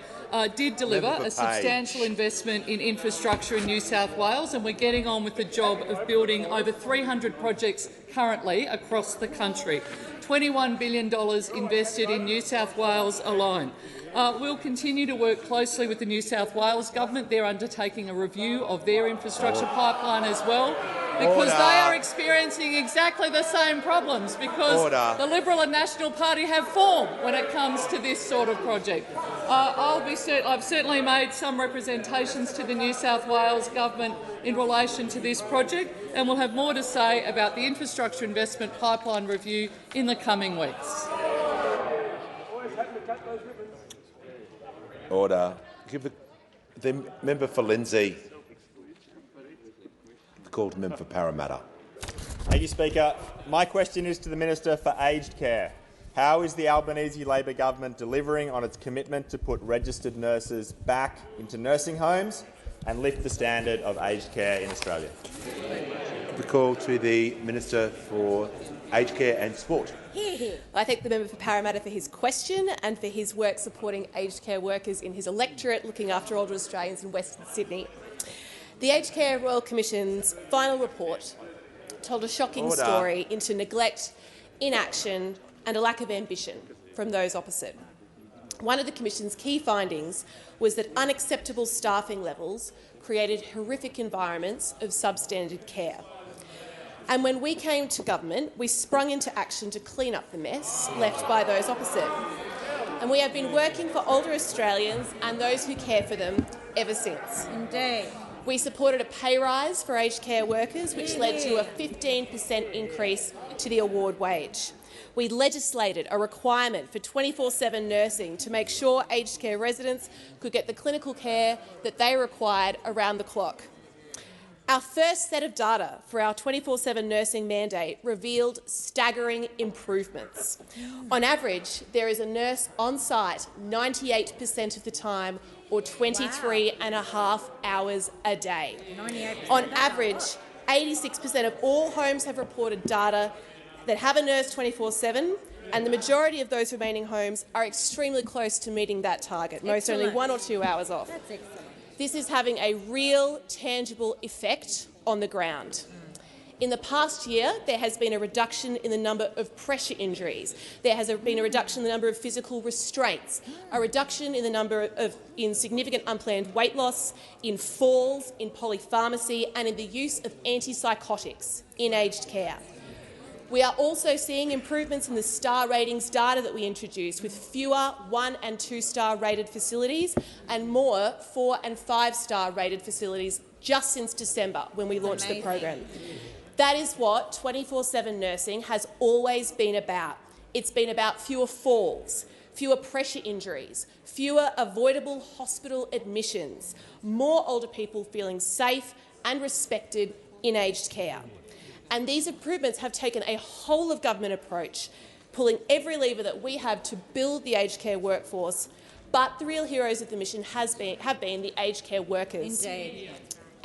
did deliver a substantial investment in infrastructure in New South Wales, and we're getting on with the job of building over 300 projects currently across the country. $21 billion invested in New South Wales alone. We'll continue to work closely with the New South Wales government. They're undertaking a review of their infrastructure pipeline as well, because they are experiencing exactly the same problems, because the Liberal and National Party have form when it comes to this sort of project. I've certainly made some representations to the New South Wales government in relation to this project, and we'll have more to say about the infrastructure investment pipeline review in the coming weeks. Order. Give the member for Lindsay. The call to the member for Parramatta. Thank you, Speaker. My question is to the Minister for Aged Care. How is the Albanese Labor government delivering on its commitment to put registered nurses back into nursing homes and lift the standard of aged care in Australia? The call to the Minister for Aged Care and Sport. I thank the member for Parramatta for his question and for his work supporting aged care workers in his electorate, looking after older Australians in Western Sydney. The Aged Care Royal Commission's final report told a shocking story into neglect, inaction and a lack of ambition from those opposite. One of the Commission's key findings was that unacceptable staffing levels created horrific environments of substandard care. And when we came to government, we sprung into action to clean up the mess left by those opposite. And we have been working for older Australians and those who care for them ever since. Indeed. We supported a pay rise for aged care workers, which led to a 15% increase to the award wage. We legislated a requirement for 24/7 nursing to make sure aged care residents could get the clinical care that they required around the clock. Our first set of data for our 24/7 nursing mandate revealed staggering improvements. On average, there is a nurse on site 98% of the time, or 23.5 hours a day. On average, 86% of all homes have reported data that have a nurse 24/7, and the majority of those remaining homes are extremely close to meeting that target, most only 1 or 2 hours off. That's excellent. This is having a real, tangible effect on the ground. In the past year, there has been a reduction in the number of pressure injuries. There has been a reduction in the number of physical restraints, a reduction in the number of significant unplanned weight loss, in falls, in polypharmacy and in the use of antipsychotics in aged care. We are also seeing improvements in the star ratings data that we introduced, with fewer 1- and 2-star rated facilities and more 4- and 5-star rated facilities just since December, when we launched the program. That is what 24/7 nursing has always been about. It's been about fewer falls, fewer pressure injuries, fewer avoidable hospital admissions, more older people feeling safe and respected in aged care. And these improvements have taken a whole-of-government approach, pulling every lever that we have to build the aged care workforce. But the real heroes of the mission have been the aged care workers. Indeed.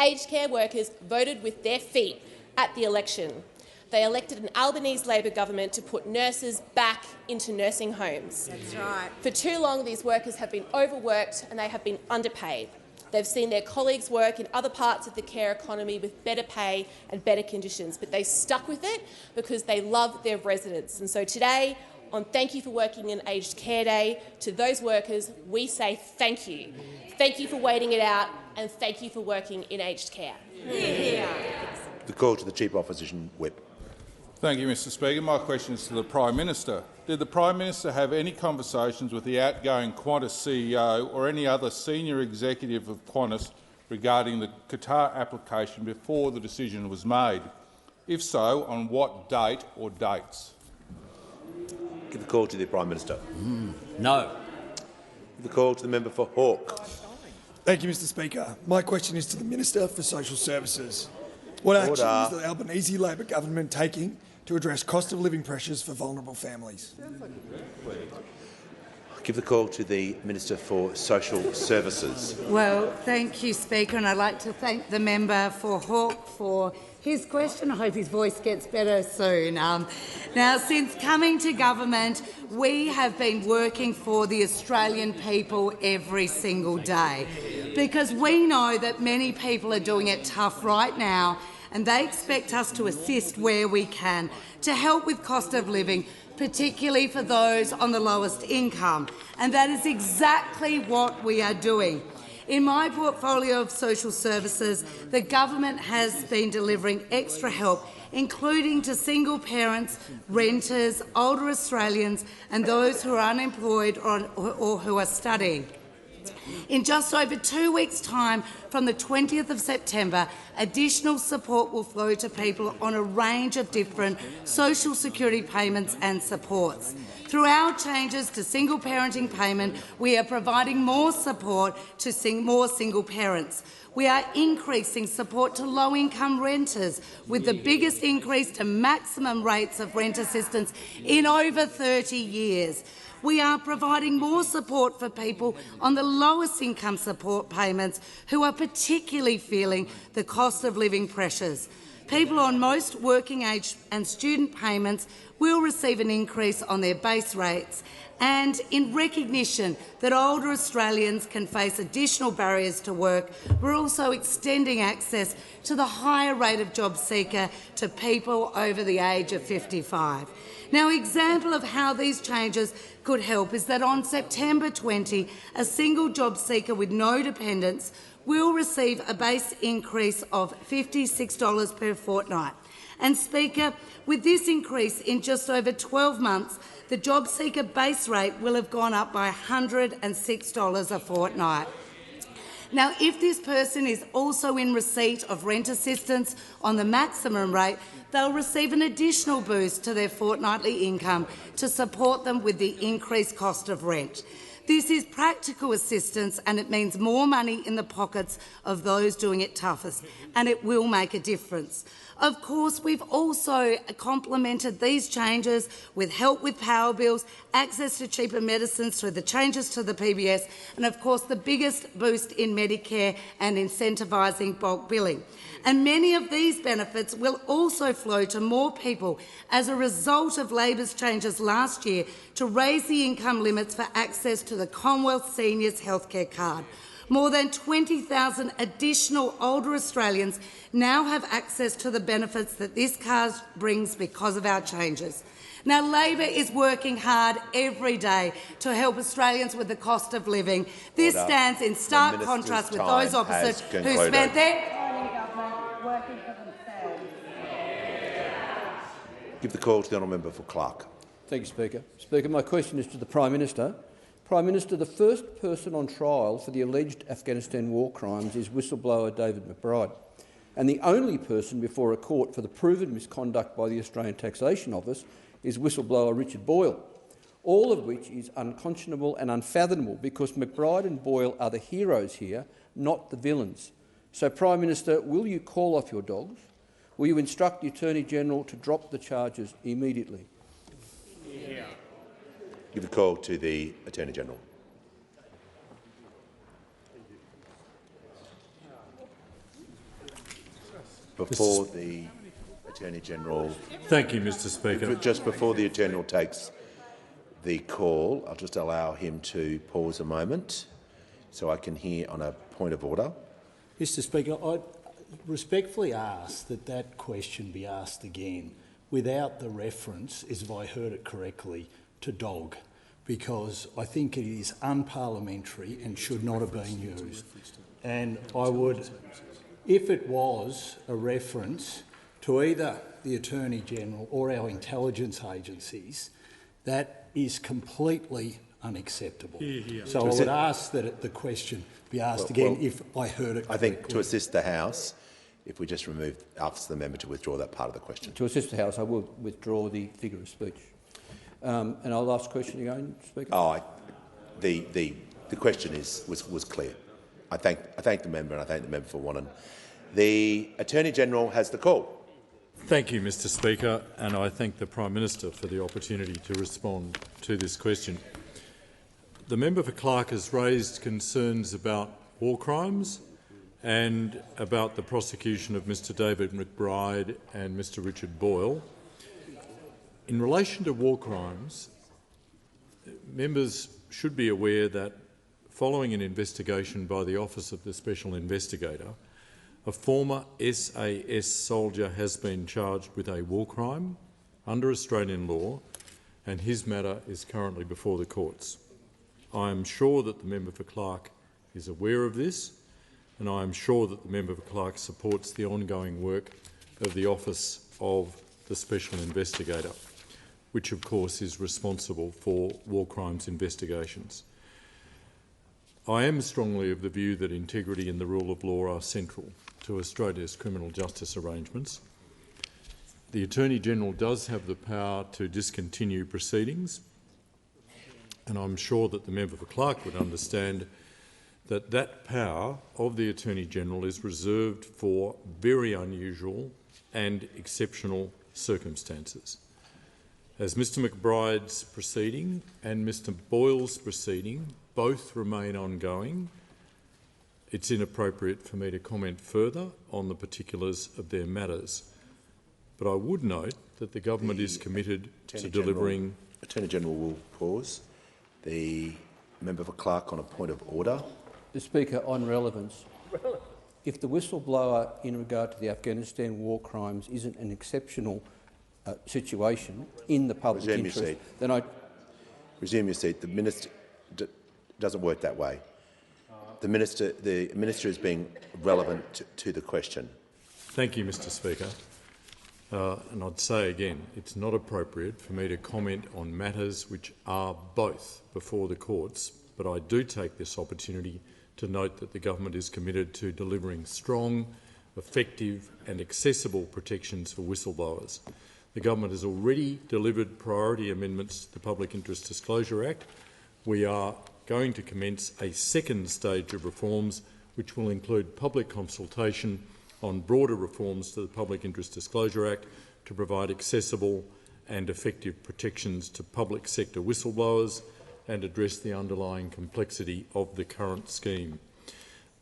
Aged care workers voted with their feet at the election. They elected an Albanese Labor government to put nurses back into nursing homes. That's right. For too long, these workers have been overworked and they have been underpaid. They've seen their colleagues work in other parts of the care economy with better pay and better conditions, but they stuck with it because they love their residents. And so today, on Thank You for Working in Aged Care Day, to those workers, we say thank you. Thank you for waiting it out and thank you for working in aged care. Yeah. The call to the Chief Opposition Whip. Thank you, Mr Speaker. My question is to the Prime Minister. Did the Prime Minister have any conversations with the outgoing Qantas CEO or any other senior executive of Qantas regarding the Qatar application before the decision was made? If so, on what date or dates? Give the call to the Prime Minister. No. Give the call to the member for Hawke. Thank you, Mr Speaker. My question is to the Minister for Social Services. What action is the Albanese Labor government taking to address cost of living pressures for vulnerable families? Give the call to the Minister for Social Services. Well, thank you, Speaker, and I'd like to thank the member for Hawke for his question. I hope his voice gets better soon. Now, since coming to government, we have been working for the Australian people every single day, because we know that many people are doing it tough right now, and they expect us to assist where we can to help with cost of living, particularly for those on the lowest income. And that is exactly what we are doing. In my portfolio of social services, the government has been delivering extra help, including to single parents, renters, older Australians and those who are unemployed or who are studying. In just over 2 weeks' time, from the 20th of September, additional support will flow to people on a range of different social security payments and supports. Through our changes to single parenting payment, we are providing more support to more single parents. We are increasing support to low-income renters, with the biggest increase to maximum rates of rent assistance in over 30 years. We are providing more support for people on the lowest income support payments who are particularly feeling the cost of living pressures. People on most working age and student payments will receive an increase on their base rates, and in recognition that older Australians can face additional barriers to work, we're also extending access to the higher rate of job seeker to people over the age of 55. Now, an example of how these changes could help is that on September 20, a single job seeker with no dependents will receive a base increase of $56 per fortnight. And, Speaker, with this increase in just over 12 months, the job seeker base rate will have gone up by $106 a fortnight. Now, if this person is also in receipt of rent assistance on the maximum rate, they'll receive an additional boost to their fortnightly income to support them with the increased cost of rent. This is practical assistance, and it means more money in the pockets of those doing it toughest, and it will make a difference. Of course, we've also complemented these changes with help with power bills, access to cheaper medicines through the changes to the PBS, and of course the biggest boost in Medicare and incentivising bulk billing. And many of these benefits will also flow to more people as a result of Labor's changes last year to raise the income limits for access to the Commonwealth Seniors Healthcare Card. More than 20,000 additional older Australians now have access to the benefits that this card brings because of our changes. Now, Labor is working hard every day to help Australians with the cost of living. This stands in stark contrast with those opposite who spent their time in government working for themselves. Give the call to the honourable member for Clark. Thank you, Speaker. Speaker, my question is to the Prime Minister. Prime Minister, the first person on trial for the alleged Afghanistan war crimes is whistleblower David McBride, and the only person before a court for the proven misconduct by the Australian Taxation Office is whistleblower Richard Boyle, all of which is unconscionable and unfathomable because McBride and Boyle are the heroes here, not the villains. So, Prime Minister, will you call off your dogs? Will you instruct the Attorney-General to drop the charges immediately? Give the call to the Attorney-General. Before the Attorney-General— Thank you, Mr Speaker. Just before the Attorney-General takes the call, I'll just allow him to pause a moment so I can hear on a point of order. Mr Speaker, I respectfully ask that that question be asked again without the reference, as if I heard it correctly, to dog, because I think it is unparliamentary and should not have been used. And I would, if it was a reference to either the Attorney-General or our intelligence agencies, that is completely unacceptable. So I would ask that the question be asked again if I heard it correctly. I think to assist the House, if we just ask the member to withdraw that part of the question. To assist the House, I will withdraw the figure of speech. And our last question again, Speaker. Oh, the question was clear. I thank the member, and I thank the member for wanting. The Attorney-General has the call. Thank you, Mr Speaker, and I thank the Prime Minister for the opportunity to respond to this question. The member for Clark has raised concerns about war crimes and about the prosecution of Mr David McBride and Mr Richard Boyle. In relation to war crimes, members should be aware that following an investigation by the Office of the Special Investigator, a former SAS soldier has been charged with a war crime under Australian law, and his matter is currently before the courts. I am sure that the member for Clark is aware of this, and I am sure that the member for Clark supports the ongoing work of the Office of the Special Investigator, which of course is responsible for war crimes investigations. I am strongly of the view that integrity and the rule of law are central to Australia's criminal justice arrangements. The Attorney-General does have the power to discontinue proceedings, and I'm sure that the member for Clark would understand that that power of the Attorney-General is reserved for very unusual and exceptional circumstances. As Mr McBride's proceeding and Mr Boyle's proceeding both remain ongoing, it's inappropriate for me to comment further on the particulars of their matters. But I would note that the government is committed to delivering— Attorney General will pause. The member for Clark on a point of order. The Speaker, on relevance. If the whistleblower in regard to the Afghanistan war crimes isn't an exceptional situation in the public interest, then I— Resume your seat. The minister doesn't work that way. The minister is being relevant to the question. Thank you, Mr. Speaker. And I'd say again, it's not appropriate for me to comment on matters which are both before the courts, but I do take this opportunity to note that the government is committed to delivering strong, effective and accessible protections for whistleblowers. The government has already delivered priority amendments to the Public Interest Disclosure Act. We are going to commence a second stage of reforms which will include public consultation on broader reforms to the Public Interest Disclosure Act to provide accessible and effective protections to public sector whistleblowers and address the underlying complexity of the current scheme.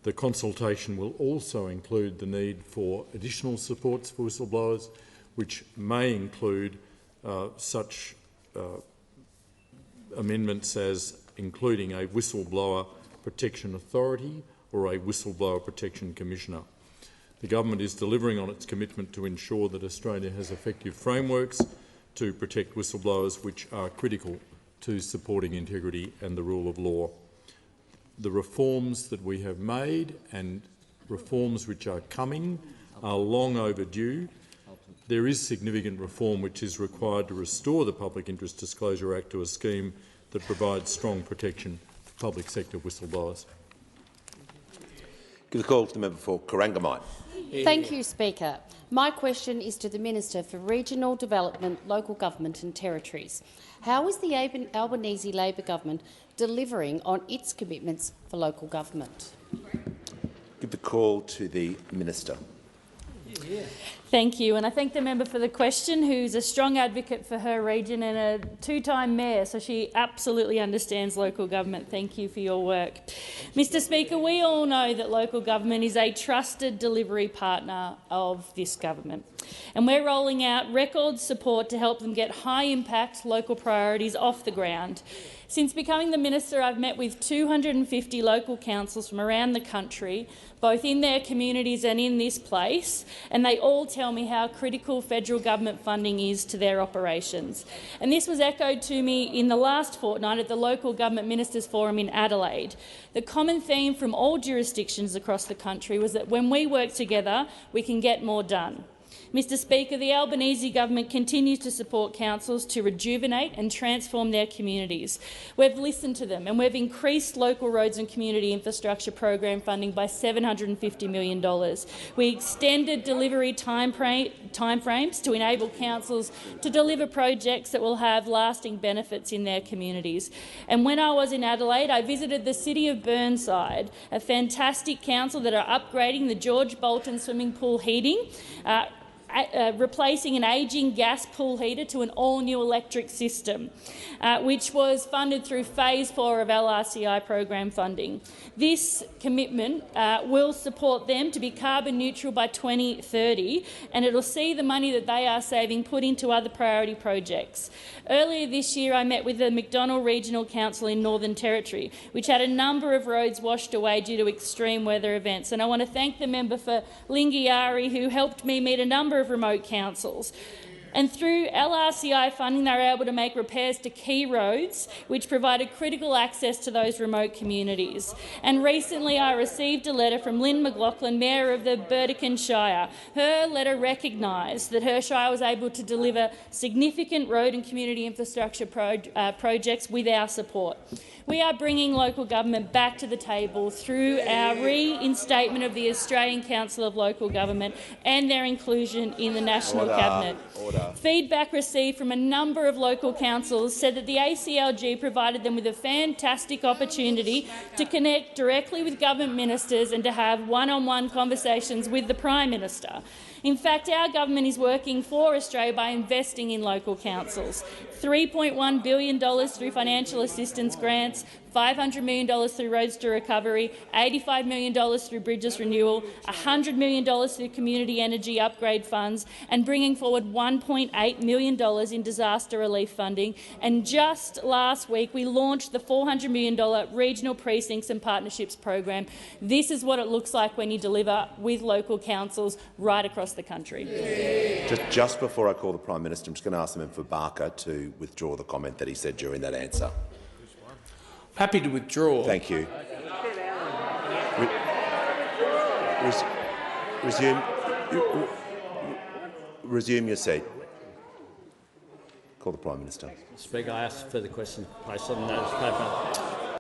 The consultation will also include the need for additional supports for whistleblowers, which may include such amendments as including a whistleblower protection authority or a whistleblower protection commissioner. The government is delivering on its commitment to ensure that Australia has effective frameworks to protect whistleblowers, which are critical to supporting integrity and the rule of law. The reforms that we have made and reforms which are coming are long overdue. There is significant reform which is required to restore the Public Interest Disclosure Act to a scheme that provides strong protection for public sector whistleblowers. Give the call to the member for Corangamite. Thank you, Speaker. My question is to the Minister for Regional Development, Local Government and Territories. How is the Albanese Labor government delivering on its commitments for local government? Give the call to the Minister. Thank you, and I thank the member for the question, who's a strong advocate for her region and a two-time mayor, so she absolutely understands local government. Thank you for your work. Mr. Speaker, we all know that local government is a trusted delivery partner of this government, and we're rolling out record support to help them get high-impact local priorities off the ground. Since becoming the minister, I've met with 250 local councils from around the country, both in their communities and in this place, and they all tell me how critical federal government funding is to their operations. And this was echoed to me in the last fortnight at the Local Government Ministers Forum in Adelaide. The common theme from all jurisdictions across the country was that when we work together, we can get more done. Mr. Speaker, the Albanese government continues to support councils to rejuvenate and transform their communities. We've listened to them and we've increased local roads and community infrastructure program funding by $750 million. We extended delivery timeframes to enable councils to deliver projects that will have lasting benefits in their communities. And when I was in Adelaide, I visited the City of Burnside, a fantastic council that are upgrading the George Bolton swimming pool heating, replacing an ageing gas pool heater to an all-new electric system, which was funded through Phase 4 of LRCI program funding. This commitment will support them to be carbon neutral by 2030, and it will see the money that they are saving put into other priority projects. Earlier this year, I met with the McDonnell Regional Council in Northern Territory, which had a number of roads washed away due to extreme weather events. And I want to thank the member for Lingiari, who helped me meet a number of remote councils. And through LRCI funding, they were able to make repairs to key roads, which provided critical access to those remote communities. And recently I received a letter from Lynn McLaughlin, Mayor of the Burdekin Shire. Her letter recognised that her shire was able to deliver significant road and community infrastructure projects with our support. We are bringing local government back to the table through our reinstatement of the Australian Council of Local Government and their inclusion in the National Cabinet. Feedback received from a number of local councils said that the ACLG provided them with a fantastic opportunity to connect directly with government ministers and to have one-on-one conversations with the Prime Minister. In fact, our government is working for Australia by investing in local councils. $3.1 billion through financial assistance grants, $500 million through Roads to Recovery, $85 million through Bridges Renewal, $100 million through community energy upgrade funds, and bringing forward $1.8 million in disaster relief funding. And just last week, we launched the $400 million Regional Precincts and Partnerships program. This is what it looks like when you deliver with local councils right across the country. Just before I call the Prime Minister, I'm just going to ask the member for Barker to withdraw the comment that he said during that answer. Happy to withdraw. Thank you. Resume your seat. Call the Prime Minister. Speaker, I ask for the question placed on the notice paper.